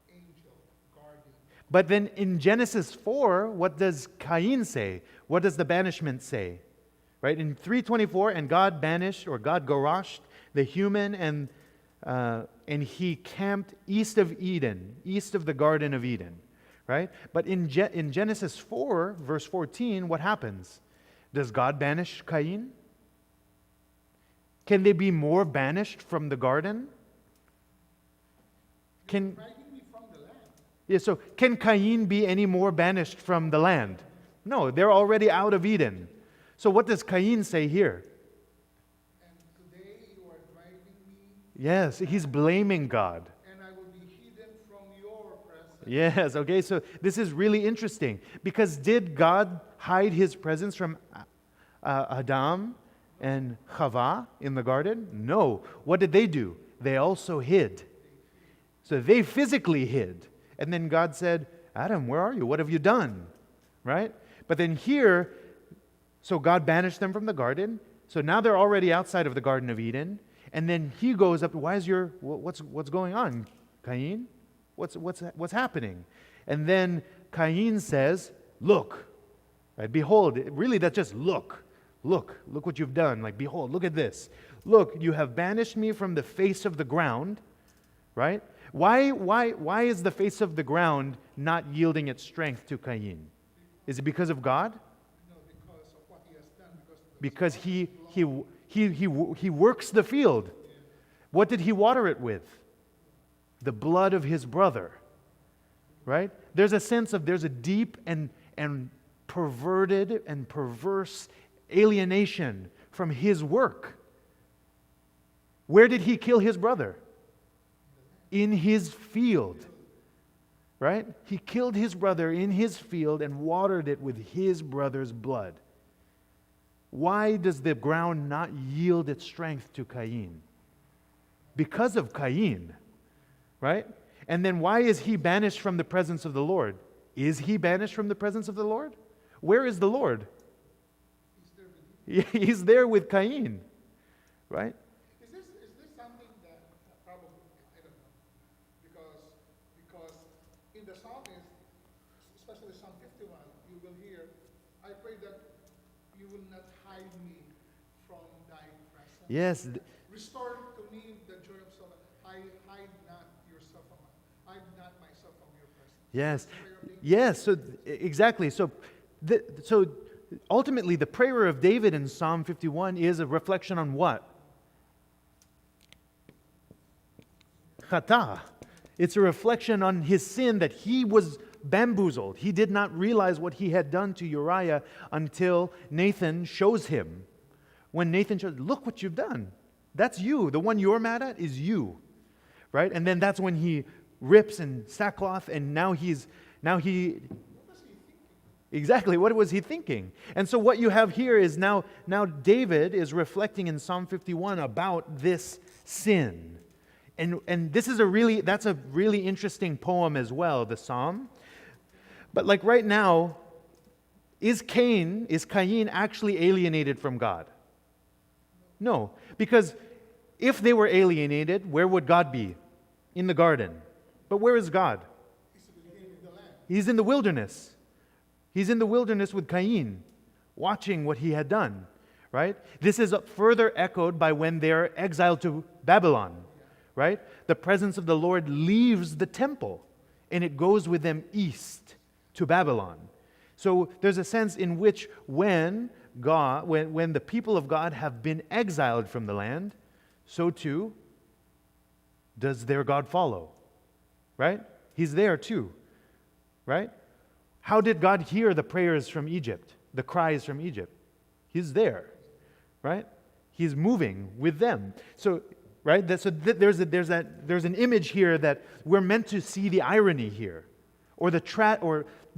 [SPEAKER 7] an angel guarding.
[SPEAKER 1] But then in Genesis 4, what does Cain say? What does the banishment say? Right? In 3:24, and God banished, or God garashed the human, and he camped east of Eden, east of the Garden of Eden. Right? But in Genesis 4, verse 14, what happens? Does God banish Cain? Can they be more banished from the garden?
[SPEAKER 7] Dragging me from the land.
[SPEAKER 1] Yeah, so can Cain be any more banished from the land? No, they're already out of Eden. So what does Cain say here?
[SPEAKER 7] And today you are driving me,
[SPEAKER 1] Yes, he's blaming God.
[SPEAKER 7] and I will be hidden from your presence.
[SPEAKER 1] Yes, okay, so this is really interesting. Because did God hide his presence from Adam and Chava in the garden? No. What did they do? They also hid. So they physically hid. And then God said, Adam, where are you? What have you done? Right? But then here, so God banished them from the garden. So now they're already outside of the Garden of Eden. And then he goes up, what's going on, Cain? What's happening? And then Cain says, look, right? Behold, really that's just look what you've done. Like, behold, look at this. look, you have banished me from the face of the ground, right? Why is the face of the ground not yielding its strength to Cain? Is it because of God?
[SPEAKER 7] No, because of what he has done.
[SPEAKER 1] Because he works the field. What did he water it with? The blood of his brother. Right? There's a deep and perverted and perverse alienation from his work. Where did he kill his brother? In his field. Right? He killed his brother in his field and watered it with his brother's blood. Why does the ground not yield its strength to Cain? Because of Cain. Right? And then why is he banished from the presence of the Lord? Is he banished from the presence of the Lord? Where is the Lord? He's there with Cain. Right?
[SPEAKER 7] Is this something that probably, I don't know, because in the psalmist, especially Psalm 51, you will hear, I pray that you will not hide me from thy presence.
[SPEAKER 1] Yes.
[SPEAKER 7] Restore to me the joy of salvation. Hide not yourself from hide not myself from your presence.
[SPEAKER 1] Yes.
[SPEAKER 7] Prayer of David.
[SPEAKER 1] Yes. So exactly. So ultimately, the prayer of David in Psalm 51 is a reflection on what? Chata. It's a reflection on his sin, that he was bamboozled. He did not realize what he had done to Uriah until Nathan shows him. When Nathan shows, look what you've done. That's you. The one you're mad at is you. Right? And then that's when he rips in sackcloth, and now he exactly, what was he thinking? And so what you have here is now David is reflecting in Psalm 51 about this sin. And this is that's a really interesting poem as well, the psalm. But like right now, is Cain actually alienated from God? No, because if they were alienated, where would God be? In the garden. But where is God? He's in the wilderness. He's in the wilderness with Cain, watching what he had done, right? This is further echoed by when they're exiled to Babylon, right? The presence of the Lord leaves the temple, and it goes with them east to Babylon. So there's a sense in which when the people of God have been exiled from the land, so too does their God follow, right? He's there too, right? How did God hear the prayers from Egypt, the cries from Egypt? He's there, right? He's moving with them. So, right? There's an image here that we're meant to see the irony here, or the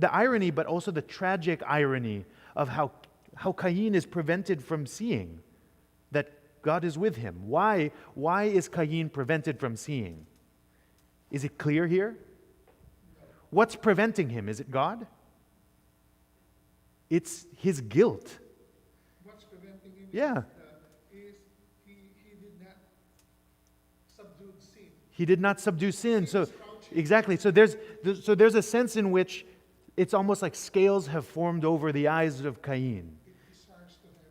[SPEAKER 1] irony, but also the tragic irony of how Cain is prevented from seeing that God is with him. Why is Cain prevented from seeing? Is it clear here? What's preventing him? Is it God? It's his guilt.
[SPEAKER 7] What's preventing him
[SPEAKER 1] Yeah.
[SPEAKER 7] is he did not subdue sin.
[SPEAKER 1] He did not subdue sin. So exactly. So there's a sense in which it's almost like scales have formed over the eyes of Cain.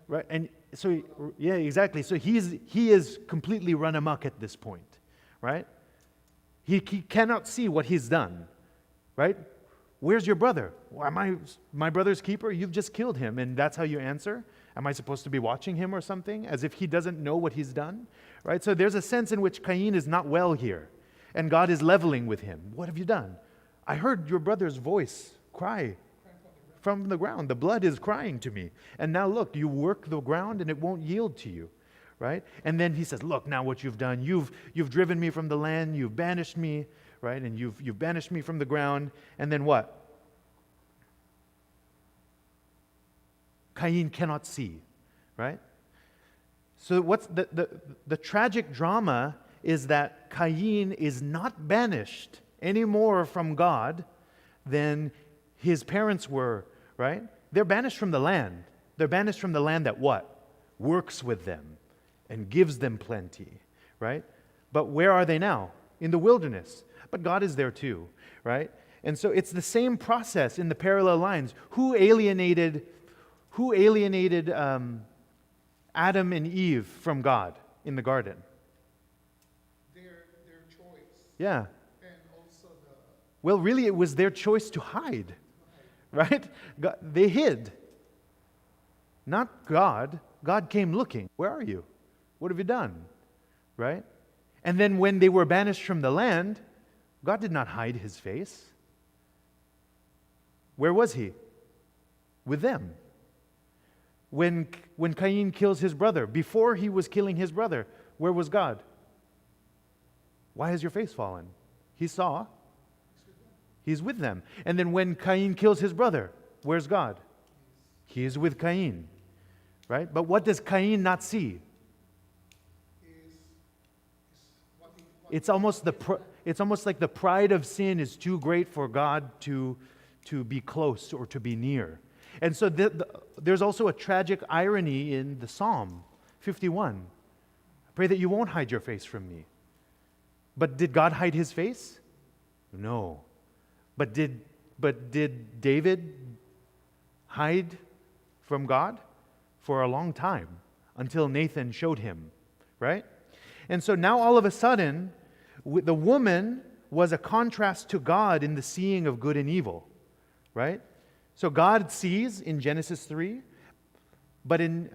[SPEAKER 1] Right? And so yeah, exactly. So he is completely run amok at this point, right? He cannot see what he's done, right? Where's your brother? Well, am I my brother's keeper? You've just killed him, and that's how you answer? Am I supposed to be watching him or something? As if he doesn't know what he's done, right? So there's a sense in which Cain is not well here, and God is leveling with him. What have you done? I heard your brother's voice cry from the ground. The blood is crying to me. And now look, you work the ground and it won't yield to you, right? And then he says, look, now what you've done, you've driven me from the land, you've banished me, right? And you've banished me from the ground. And then what? Cain cannot see, right? So what's the tragic drama is that Cain is not banished any more from God than his parents were, right? They're banished from the land. They're banished from the land that what? Works with them and gives them plenty, right? But where are they now? In the wilderness. But God is there too, right? And so it's the same process in the parallel lines. Who alienated Adam and Eve from God in the garden?
[SPEAKER 7] Their choice,
[SPEAKER 1] Yeah.
[SPEAKER 7] and also the
[SPEAKER 1] Well, really, it was their choice to hide, right? They hid. Not God. God came looking. Where are you? What have you done? Right? And then when they were banished from the land, God did not hide his face. Where was he? With them. When Cain kills his brother, before he was killing his brother, where was God? Why has your face fallen? He saw. He's with them. And then when Cain kills his brother, where's God? He is with Cain. Right? But what does Cain not see? It's almost like the pride of sin is too great for God to be close or to be near. And so there's also a tragic irony in the Psalm 51. I pray that you won't hide your face from me. But did God hide his face? No. But did David hide from God? For a long time, until Nathan showed him, right? And so now all of a sudden, the woman was a contrast to God in the seeing of good and evil, right? So God sees in Genesis 3, but in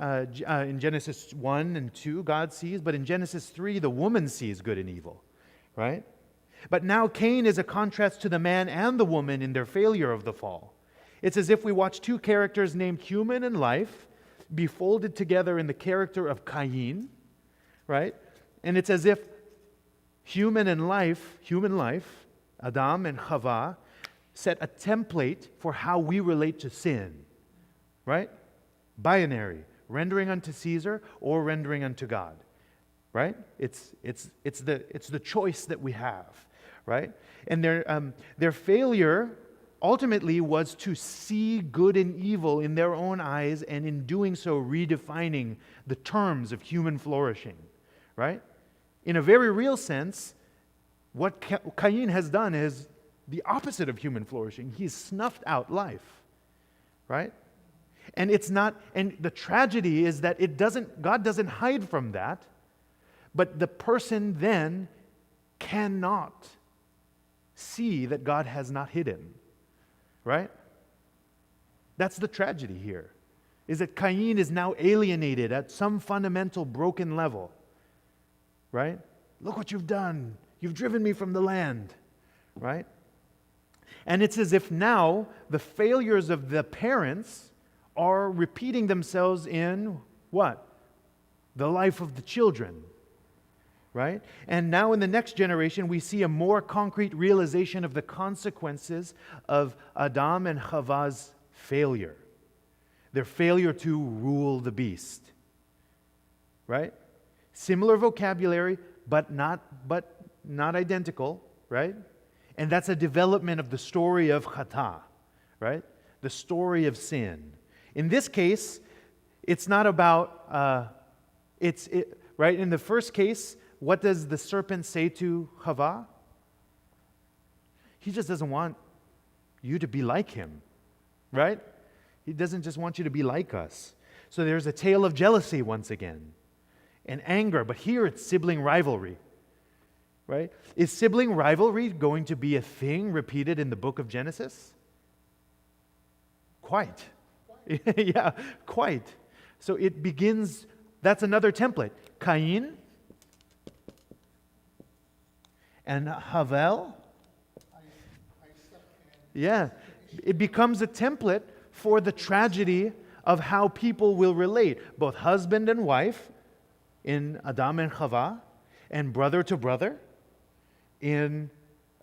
[SPEAKER 1] Genesis 1 and 2, God sees, but in Genesis 3, the woman sees good and evil, right? But now Cain is a contrast to the man and the woman in their failure of the fall. It's as if we watch two characters named human and life be folded together in the character of Cain, right? And it's as if human life, Adam and Chava, set a template for how we relate to sin, right? Binary, rendering unto Caesar or rendering unto God, right? It's the choice that we have, right? And their failure ultimately was to see good and evil in their own eyes, and in doing so redefining the terms of human flourishing, right? In a very real sense, what Cain has done is the opposite of human flourishing. He's snuffed out life, right? And the tragedy is that God doesn't hide from that, but the person then cannot see that God has not hidden. Right? That's the tragedy here, is that Cain is now alienated at some fundamental broken level. Right? Look what you've done. You've driven me from the land. Right? And it's as if now the failures of the parents are repeating themselves in what? The life of the children. Right? And now in the next generation, we see a more concrete realization of the consequences of Adam and Chava's failure. Their failure to rule the beast. Right? Similar vocabulary, but not identical, right? And that's a development of the story of Chata, right? The story of sin. In this case, it's not about, right? In the first case, what does the serpent say to Chava? He just doesn't want you to be like him, right? He doesn't just want you to be like us. So there's a tale of jealousy once again, and anger, but here it's sibling rivalry, right? Is sibling rivalry going to be a thing repeated in the book of Genesis? Quite. Yeah, quite. So it begins, that's another template. Cain and Havel. Yeah, it becomes a template for the tragedy of how people will relate, both husband and wife in Adam and Chava, and brother to brother in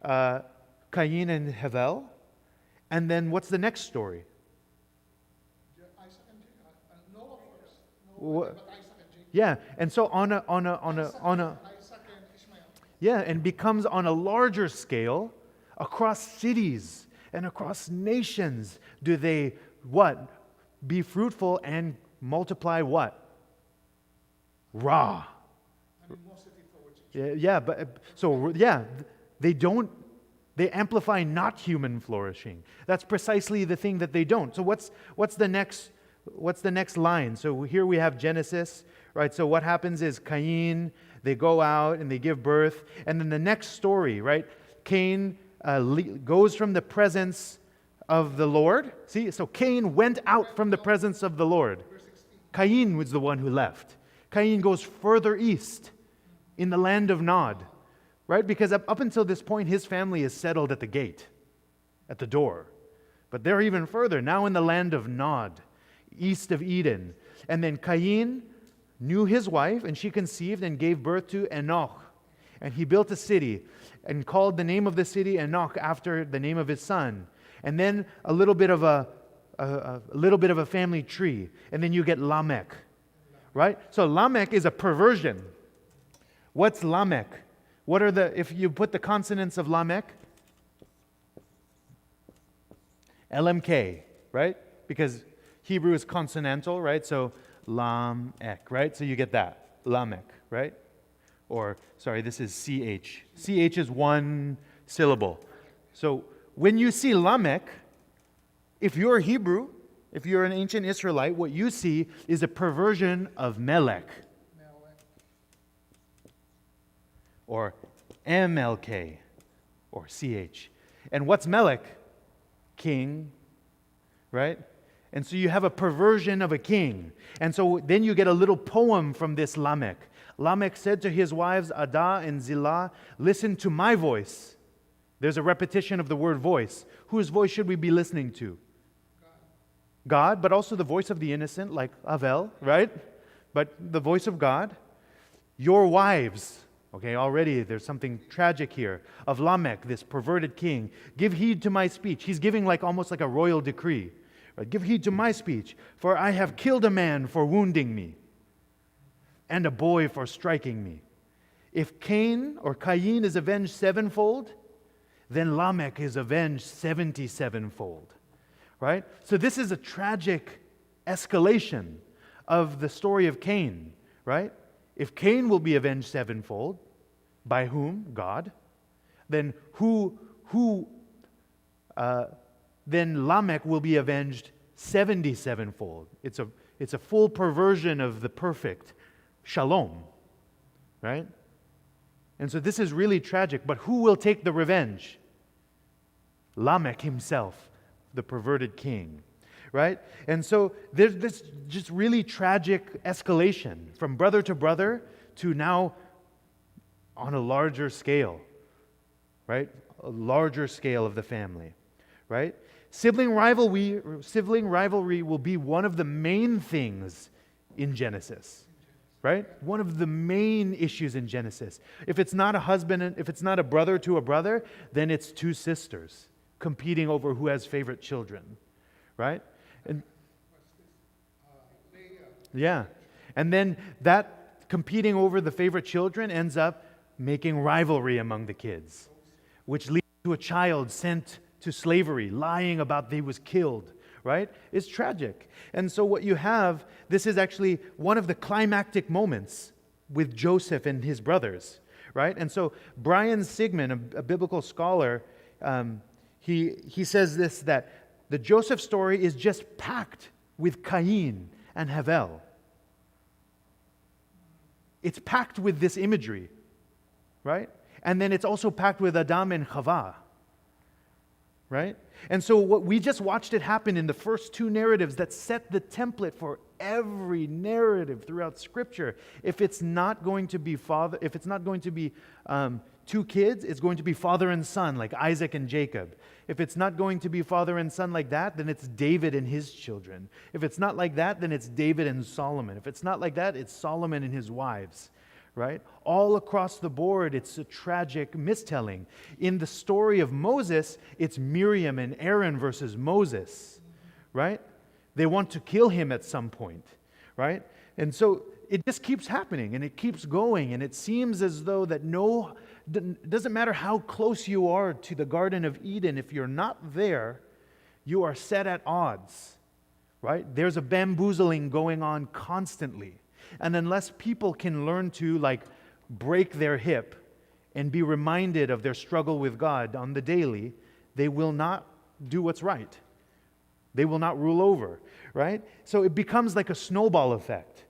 [SPEAKER 1] Cain and Havel. And then what's the next story?
[SPEAKER 7] Isaac and Noah first.
[SPEAKER 1] What?
[SPEAKER 7] But Isaac and Jacob.
[SPEAKER 1] Yeah, and so on a
[SPEAKER 7] Isaac and Ishmael.
[SPEAKER 1] yeah, and becomes on a larger scale across cities and across nations. Do they what? Be fruitful and multiply what? Ra.
[SPEAKER 7] Animosity towards each other.
[SPEAKER 1] Yeah, but so yeah, they amplify not human flourishing. That's precisely the thing that they don't. So what's the next line? So here we have Genesis, right? So what happens is Cain, they go out and they give birth. And then the next story, right? Cain goes from the presence of the Lord. See, so Cain went out from the presence of the Lord. Cain was the one who left. Cain goes further east in the land of Nod, right? Because up until this point, his family is settled at the gate, at the door. But they're even further, now in the land of Nod, east of Eden. And then Cain knew his wife, and she conceived and gave birth to Enoch. And he built a city and called the name of the city Enoch after the name of his son. And then a little bit of a family tree. And then you get Lamech, right? So Lamech is a perversion. What's Lamech? If you put the consonants of Lamech? LMK, right? Because Hebrew is consonantal, right? So Lamech, right? So you get that, Lamech, right? Or, sorry, this is CH. CH is one syllable. So when you see Lamech, if you're Hebrew, if you're an ancient Israelite, what you see is a perversion of Melech. Or MLK, or CH. And what's Melech? King, right? And so you have a perversion of a king. And so then you get a little poem from this Lamech. Lamech said to his wives, Adah and Zillah, listen to my voice. There's a repetition of the word voice. Whose voice should we be listening to? God, but also the voice of the innocent, like Avel, right? But the voice of God. Your wives. Okay, already there's something tragic here. Of Lamech, this perverted king. Give heed to my speech. He's giving almost like a royal decree. Right? Give heed to my speech, for I have killed a man for wounding me, and a boy for striking me. If Cain or Cain is avenged sevenfold, then Lamech is avenged 77-fold. Right? So this is a tragic escalation of the story of Cain, right? If Cain will be avenged sevenfold, by whom? God. Then then Lamech will be avenged 77-fold. It's a full perversion of the perfect shalom, right? And so this is really tragic. But who will take the revenge? Lamech himself, the perverted king, right? And so there's this just really tragic escalation from brother to brother to now on a larger scale, right? A larger scale of the family, right? Sibling rivalry will be one of the main things in Genesis, right? One of the main issues in Genesis. If it's not a brother to a brother, then it's two sisters competing over who has favorite children, right? And yeah. And then that competing over the favorite children ends up making rivalry among the kids, which leads to a child sent to slavery, lying about they was killed, right? It's tragic. And so what you have, this is actually one of the climactic moments with Joseph and his brothers, right? And so Brian Sigmund, a biblical scholar, he says this, that the Joseph story is just packed with Cain and Havel. It's packed with this imagery, right? And then it's also packed with Adam and Chava, right? And so what we just watched it happen in the first two narratives that set the template for every narrative throughout Scripture. If it's not going to be two kids, it's going to be father and son, like Isaac and Jacob. If it's not going to be father and son like that, then it's David and his children. If it's not like that, then it's David and Solomon. If it's not like that, it's Solomon and his wives, right? All across the board, it's a tragic mistelling. In the story of Moses, it's Miriam and Aaron versus Moses, right? They want to kill him at some point, right? And so it just keeps happening, and it keeps going, and it seems as though that doesn't matter how close you are to the Garden of Eden, if you're not there, you are set at odds, right? There's a bamboozling going on constantly. And unless people can learn to break their hip and be reminded of their struggle with God on the daily, they will not do what's right. They will not rule over, right? So it becomes like a snowball effect.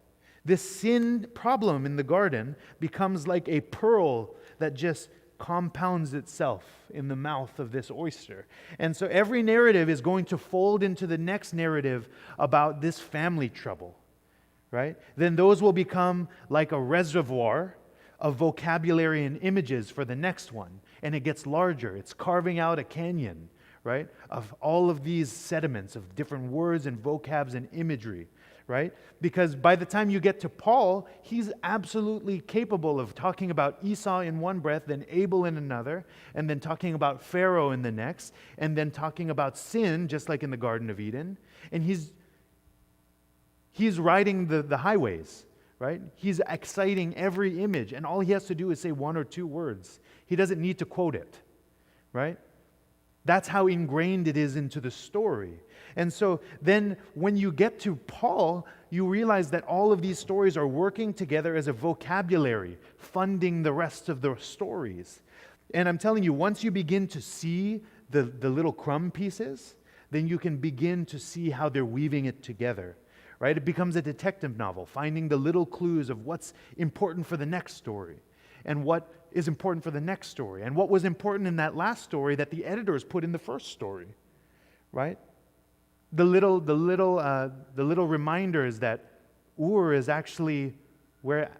[SPEAKER 1] This sin problem in the garden becomes like a pearl that just compounds itself in the mouth of this oyster. And so every narrative is going to fold into the next narrative about this family trouble, right? Then those will become like a reservoir of vocabulary and images for the next one. And it gets larger. It's carving out a canyon, right? Of all of these sediments of different words and vocabs and imagery, right? Because by the time you get to Paul, he's absolutely capable of talking about Esau in one breath, then Abel in another, and then talking about Pharaoh in the next, and then talking about sin, just like in the Garden of Eden. And he's riding the highways, right? He's exciting every image, and all he has to do is say one or two words. He doesn't need to quote it, right? That's how ingrained it is into the story. And so then when you get to Paul, you realize that all of these stories are working together as a vocabulary, funding the rest of the stories. And I'm telling you, once you begin to see the little crumb pieces, then you can begin to see how they're weaving it together, right? It becomes a detective novel, finding the little clues of what's important for the next story and what is important for the next story and what was important in that last story that the editors put in the first story, right? The little reminders that Ur is actually or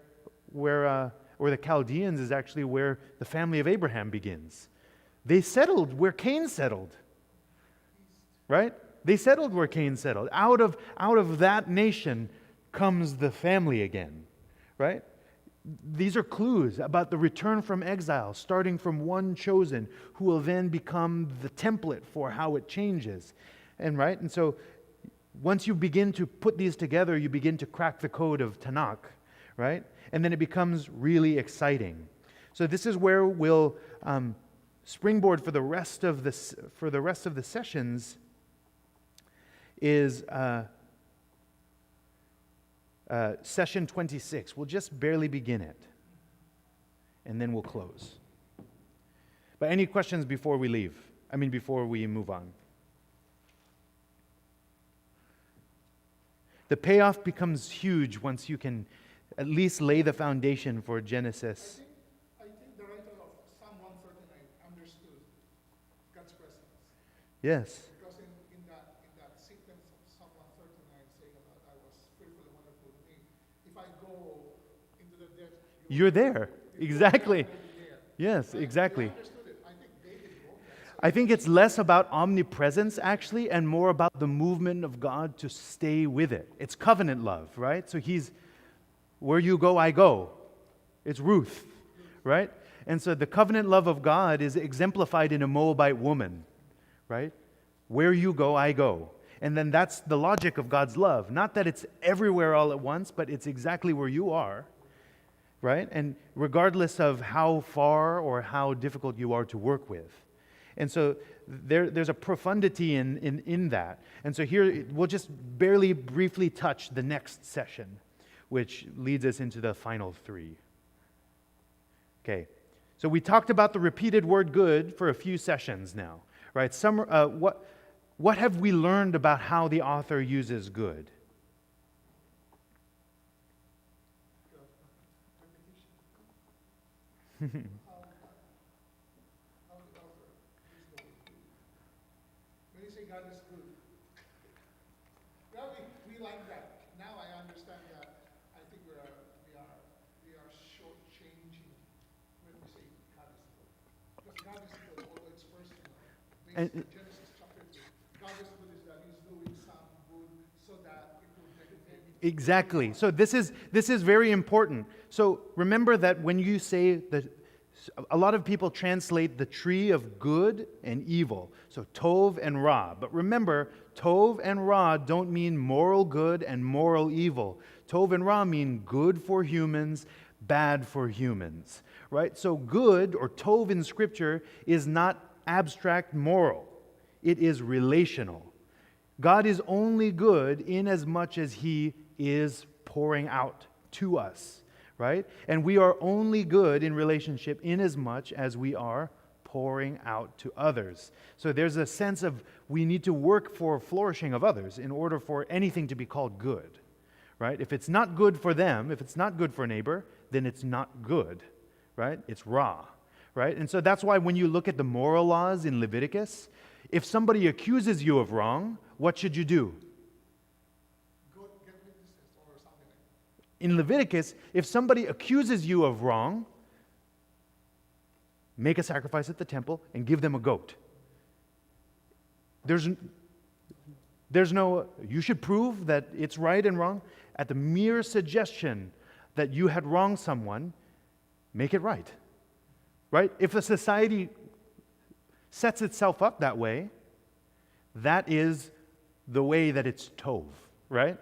[SPEAKER 1] the Chaldeans is actually where the family of Abraham begins. They settled where Cain settled, right? They settled where Cain settled. Out of that nation comes the family again, right? These are clues about the return from exile, starting from one chosen who will then become the template for how it changes. And so once you begin to put these together, you begin to crack the code of Tanakh, right? And then it becomes really exciting. So this is where we'll springboard for the rest of the sessions is session 26. We'll just barely begin it, and then we'll close. But any questions before we leave? Before we move on? The payoff becomes huge once you can at least lay the foundation for Genesis.
[SPEAKER 7] I think the writer of Psalm 139 understood God's presence.
[SPEAKER 1] Yes.
[SPEAKER 7] Because in that sequence of Psalm 139 saying about I was fearfully wonderful to me, if I go into the depth,
[SPEAKER 1] You're there. Exactly.
[SPEAKER 7] there.
[SPEAKER 1] Yes, exactly.
[SPEAKER 7] I understood it. I think David wrote that.
[SPEAKER 1] I think it's less about omnipresence, actually, and more about the movement of God to stay with it. It's covenant love, right? So he's, where you go, I go. It's Ruth, right? And so the covenant love of God is exemplified in a Moabite woman, right? Where you go, I go. And then that's the logic of God's love. Not that it's everywhere all at once, but it's exactly where you are, right? And regardless of how far or how difficult you are to work with. And so there's a profundity in that. And so here we'll just barely briefly touch the next session, which leads us into the final three. Okay, so we talked about the repeated word good for a few sessions now, right? What have we learned about how the author uses good?
[SPEAKER 7] When you say God is good, well, we like that. Now I understand that. I think we are shortchanging when we say God is good. Because God is good, although it's personal. Based on Genesis chapter 2, God is good is that He's doing some good so that it will benefit.
[SPEAKER 1] Exactly. So this is very important. So remember that when you say that, a lot of people translate the tree of good and evil. So Tov and Ra. But remember, Tov and Ra don't mean moral good and moral evil. Tov and Ra mean good for humans, bad for humans. Right? So good, or Tov in Scripture, is not abstract moral. It is relational. God is only good in as much as He is pouring out to us. Right? And we are only good in relationship in as much as we are pouring out to others. So there's a sense of we need to work for flourishing of others in order for anything to be called good. right? If it's not good for them, if it's not good for a neighbor, then it's not good, right? It's raw, right? And so that's why when you look at the moral laws in Leviticus, if somebody accuses you of wrong, what should you do?
[SPEAKER 7] Go get witnesses or something like that.
[SPEAKER 1] In Leviticus, if somebody accuses you of wrong, make a sacrifice at the temple and give them a goat. There's no, you should prove that it's right and wrong. At the mere suggestion that you had wronged someone, make it right. Right? If a society sets itself up that way, that is the way that it's tov, right?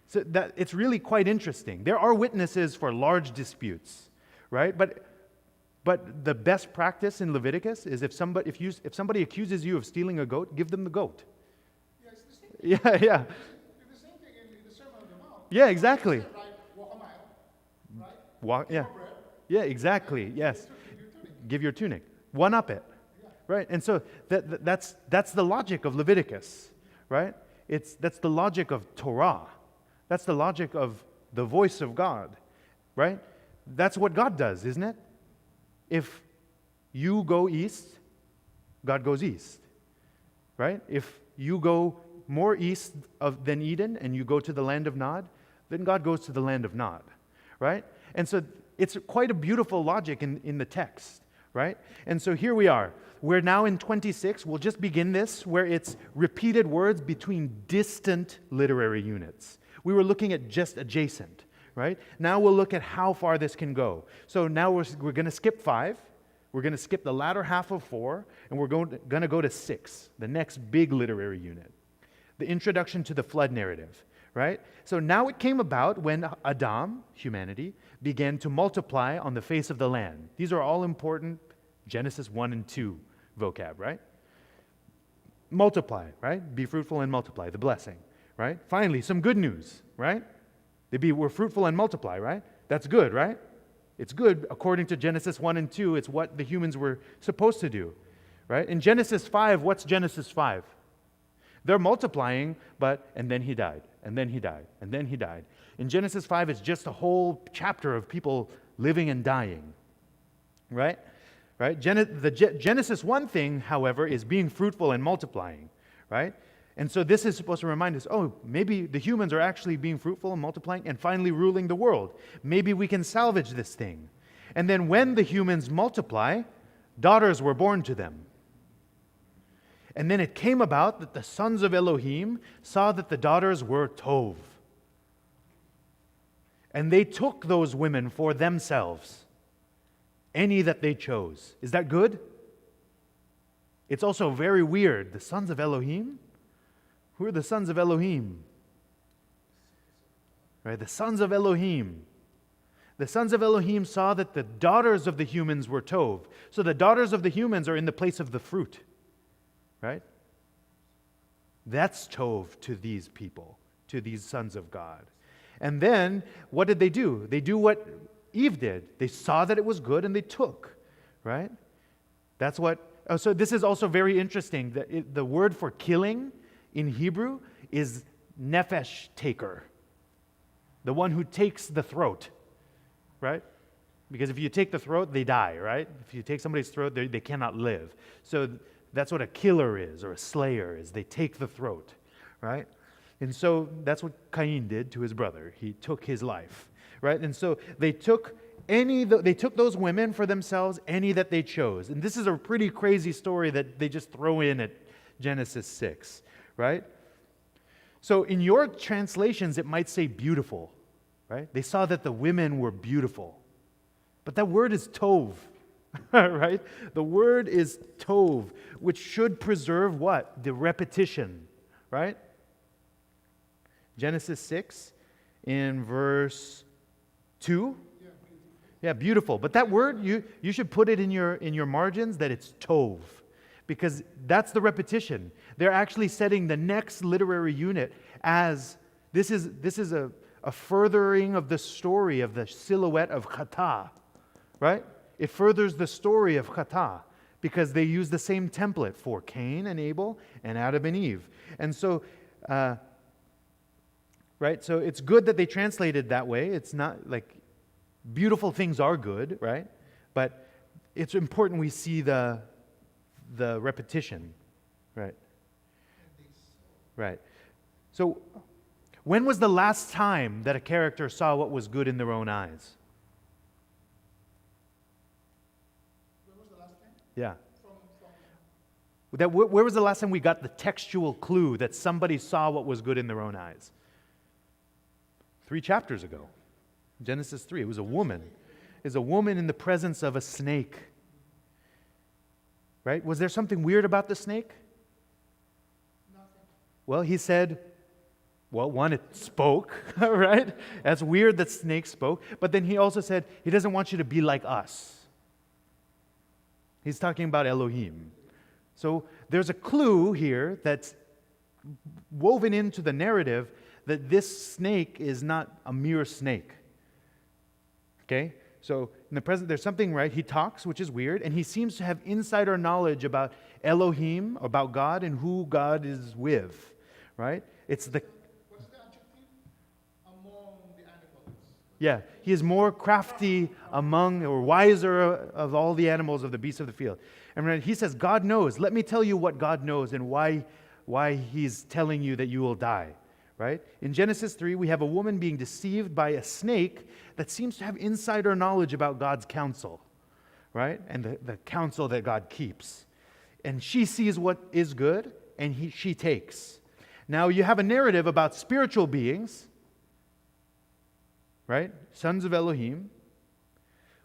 [SPEAKER 1] So that it's really quite interesting. There are witnesses for large disputes, right? But the best practice in Leviticus is if somebody accuses you of stealing a goat, give them the goat.
[SPEAKER 7] Yeah, it's the same thing.
[SPEAKER 1] Yeah, yeah.
[SPEAKER 7] It's the same thing in the Sermon on the Mount.
[SPEAKER 1] Yeah, exactly.
[SPEAKER 7] Right, walk a mile, right?
[SPEAKER 1] Yeah.
[SPEAKER 7] For bread.
[SPEAKER 1] Yeah, exactly. Yes. Give your tunic. One up it. Right? And so that's the logic of Leviticus, right? That's the logic of Torah. That's the logic of the voice of God, right? That's what God does, isn't it? If you go east, God goes east, right? If you go more east than Eden and you go to the land of Nod, then God goes to the land of Nod, right? And so it's quite a beautiful logic in the text, right? And so here we are. We're now in 26. We'll just begin this where it's repeated words between distant literary units. We were looking at just adjacent, right? Now we'll look at how far this can go. So now we're going to skip 5. We're going to skip the latter half of 4, and we're going to go to 6, the next big literary unit, the introduction to the flood narrative, right? So now it came about when Adam, humanity, began to multiply on the face of the land. These are all important Genesis 1 and 2 vocab, right? Multiply, right? Be fruitful and multiply, the blessing, right? Finally, some good news, right? We're fruitful and multiply, right? That's good, right? It's good according to Genesis 1 and 2. It's what the humans were supposed to do, right? In Genesis 5, what's Genesis 5? They're multiplying, and then he died, and then he died, and then he died. In Genesis 5, it's just a whole chapter of people living and dying, right? Right? The Genesis 1 thing, however, is being fruitful and multiplying, right? And so this is supposed to remind us, maybe the humans are actually being fruitful and multiplying and finally ruling the world. Maybe we can salvage this thing. And then when the humans multiply, daughters were born to them. And then it came about that the sons of Elohim saw that the daughters were tov. And they took those women for themselves, any that they chose. Is that good? It's also very weird. The sons of Elohim? Who are the sons of Elohim? Right, the sons of Elohim. The sons of Elohim saw that the daughters of the humans were tov. So the daughters of the humans are in the place of the fruit. Right? That's tov to these people, to these sons of God. And then, what did they do? They do what Eve did. They saw that it was good and they took. Right? That's what... so this is also very interesting. The word for killing in Hebrew is nefesh taker. The one who takes the throat. Right? Because if you take the throat, they die, right? If you take somebody's throat, they cannot live. So that's what a killer is, or a slayer is. They take the throat, right? And so that's what Cain did to his brother. He took his life, right? And so they took those women for themselves, any that they chose. And this is a pretty crazy story that they just throw in at Genesis 6, right? So in your translations, it might say beautiful, right? They saw that the women were beautiful. But that word is tov, right? The word is tov, which should preserve what? The repetition, right? Genesis 6 in verse 2. Yeah, beautiful. But that word, you should put it in your margins that it's tov, because that's the repetition. They're actually setting the next literary unit as this is a furthering of the story of the silhouette of Chata, right? It furthers the story of Chata because they use the same template for Cain and Abel and Adam and Eve. And so right? So it's good that they translated that way. It's not like beautiful things are good, right? But it's important we see the repetition, right? Right. So when was the last time that a character saw what was good in their own eyes?
[SPEAKER 7] When was the last time?
[SPEAKER 1] Yeah.
[SPEAKER 7] From
[SPEAKER 1] Where was the last time we got the textual clue that somebody saw what was good in their own eyes? 3 chapters ago. Genesis 3. It was a woman. It was a woman in the presence of a snake. Right? Was there something weird about the snake? Well, he said, well, one, it spoke, right? That's weird that snakes spoke. But then he also said, he doesn't want you to be like us. He's talking about Elohim. So there's a clue here that's woven into the narrative that this snake is not a mere snake. Okay? So in the present, there's something, right? He talks, which is weird, and he seems to have insider knowledge about Elohim, about God, and who God is with, right? It's the...
[SPEAKER 7] what's the adjective? Among the animals.
[SPEAKER 1] Yeah, he is more crafty among, or wiser of all the animals of the beasts of the field. And when he says, God knows, let me tell you what God knows and why he's telling you that you will die, right? In Genesis 3, we have a woman being deceived by a snake that seems to have insider knowledge about God's counsel, right? And the counsel that God keeps. And she sees what is good, and she takes. Now you have a narrative about spiritual beings, right? Sons of Elohim,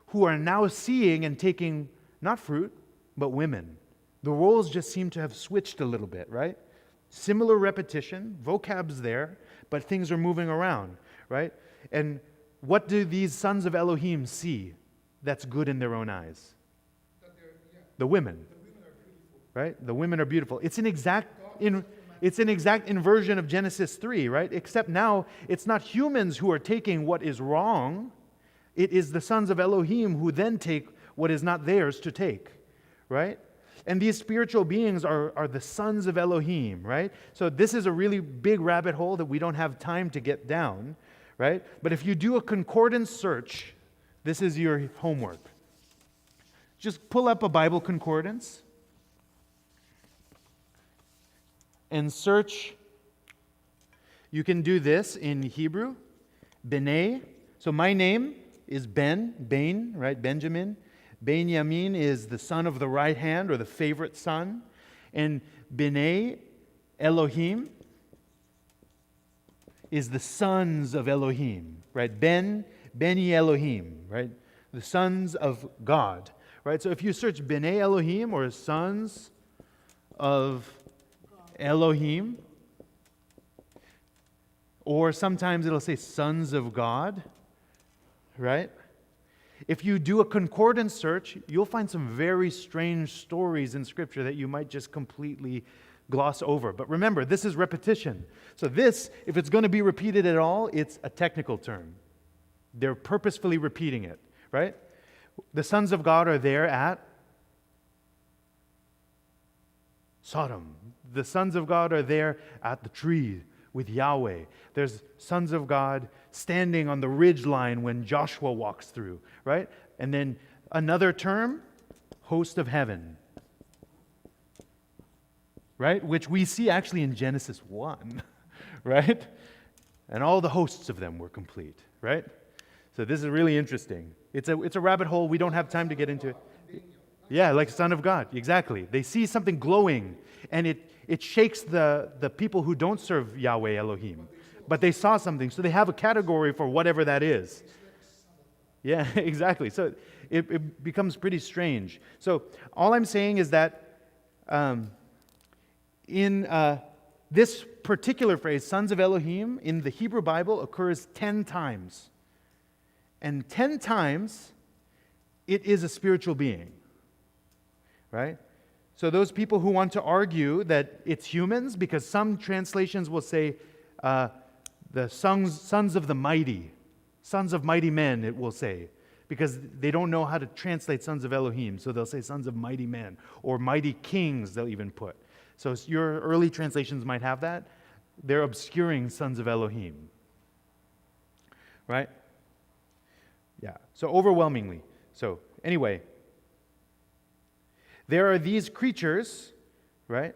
[SPEAKER 1] who are now seeing and taking not fruit, but women. The roles just seem to have switched a little bit, right? Similar repetition, vocab's there, but things are moving around, right? And what do these sons of Elohim see that's good in their own eyes? The women. Right? The women are beautiful. It's an exact inversion of Genesis 3, right? Except now it's not humans who are taking what is wrong. It is the sons of Elohim who then take what is not theirs to take, right? And these spiritual beings are the sons of Elohim, right? So this is a really big rabbit hole that we don't have time to get down, right? But if you do a concordance search, this is your homework. Just pull up a Bible concordance and search. You can do this in Hebrew, Benay. So my name is Bain, right? Benjamin. Benjamin is the son of the right hand, or the favorite son. And Benay, Elohim, is the sons of Elohim, right? Beni Elohim, right? The sons of God, right? So if you search Benay Elohim or sons of Elohim, or sometimes it'll say sons of God, right? If you do a concordance search, you'll find some very strange stories in Scripture that you might just completely gloss over. But remember, this is repetition. So this, if it's going to be repeated at all, it's a technical term. They're purposefully repeating it, right? The sons of God are there at Sodom. The sons of God are there at the tree with Yahweh. There's sons of God standing on the ridge line when Joshua walks through, right? And then another term, host of heaven, right? Which we see actually in Genesis 1, right? And all the hosts of them were complete, right? So this is really interesting. It's a rabbit hole. We don't have time to get into it. Yeah, like Son of God, exactly. They see something glowing, and it shakes the people who don't serve Yahweh Elohim. But they saw something, so they have a category for whatever that is. Yeah, exactly. So it becomes pretty strange. So all I'm saying is that in this particular phrase, sons of Elohim, in the Hebrew Bible occurs 10 times. And 10 times, it is a spiritual being. Right? So those people who want to argue that it's humans, because some translations will say the sons of the mighty, sons of mighty men, it will say, because they don't know how to translate sons of Elohim, so they'll say sons of mighty men, or mighty kings they'll even put. So your early translations might have that. They're obscuring sons of Elohim, right? Yeah, so overwhelmingly. So anyway, there are these creatures, right,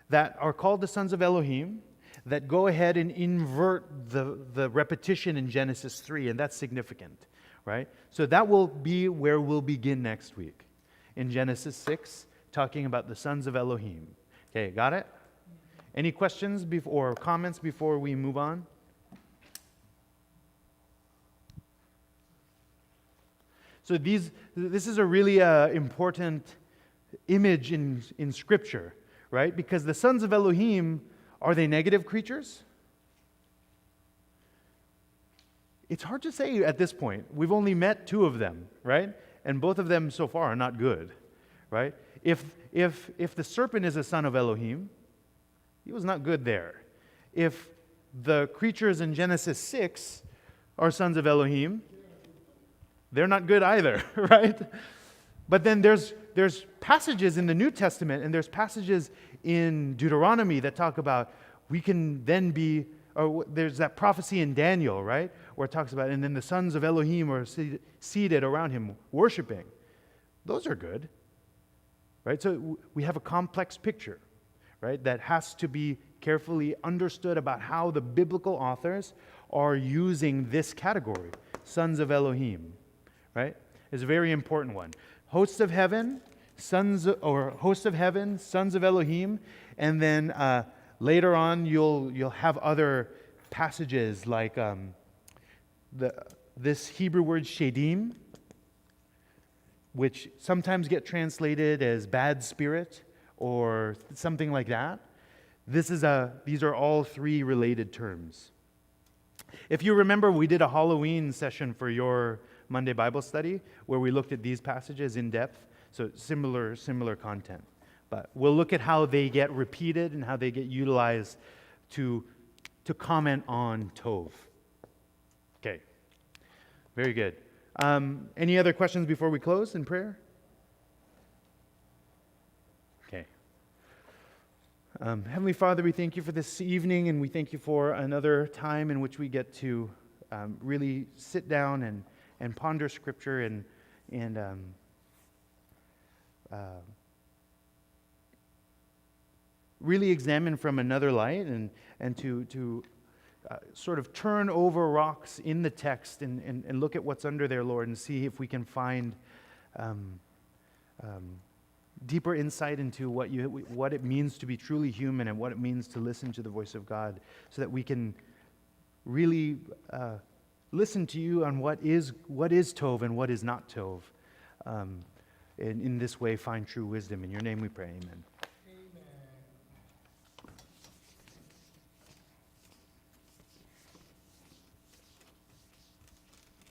[SPEAKER 1] that are called the sons of Elohim, that go ahead and invert the repetition in Genesis 3, and that's significant, right? So that will be where we'll begin next week, in Genesis 6, talking about the sons of Elohim. Okay, got it? Any questions or comments before we move on? So this is a really important image in Scripture, right? Because the sons of Elohim, are they negative creatures? It's hard to say at this point. We've only met 2 of them, right? And both of them so far are not good, right? If the serpent is a son of Elohim, he was not good there. If the creatures in Genesis 6 are sons of Elohim, they're not good either, right? But then there's passages in the New Testament and there's passages in Deuteronomy that talk about we can then be, or there's that prophecy in Daniel, right? Where it talks about, and then the sons of Elohim are seated around him worshiping. Those are good, right? So we have a complex picture, right? That has to be carefully understood about how the biblical authors are using this category, sons of Elohim, right? It's a very important one. Hosts of heaven, sons of Elohim, and then later on you'll have other passages like this Hebrew word shedim, which sometimes get translated as bad spirit or something like that. These are all 3 related terms. If you remember, we did a Halloween session for your Monday Bible study where we looked at these passages in depth, so similar content. But we'll look at how they get repeated and how they get utilized to comment on Tov. Okay, very good. Any other questions before we close in prayer? Okay. Heavenly Father, we thank you for this evening, and we thank you for another time in which we get to really sit down and ponder Scripture and really examine from another light and to sort of turn over rocks in the text and look at what's under there, Lord, and see if we can find deeper insight into what it means to be truly human and what it means to listen to the voice of God, so that we can really listen to you on what is Tov and what is not Tov. In this way, find true wisdom. In your name we pray, amen.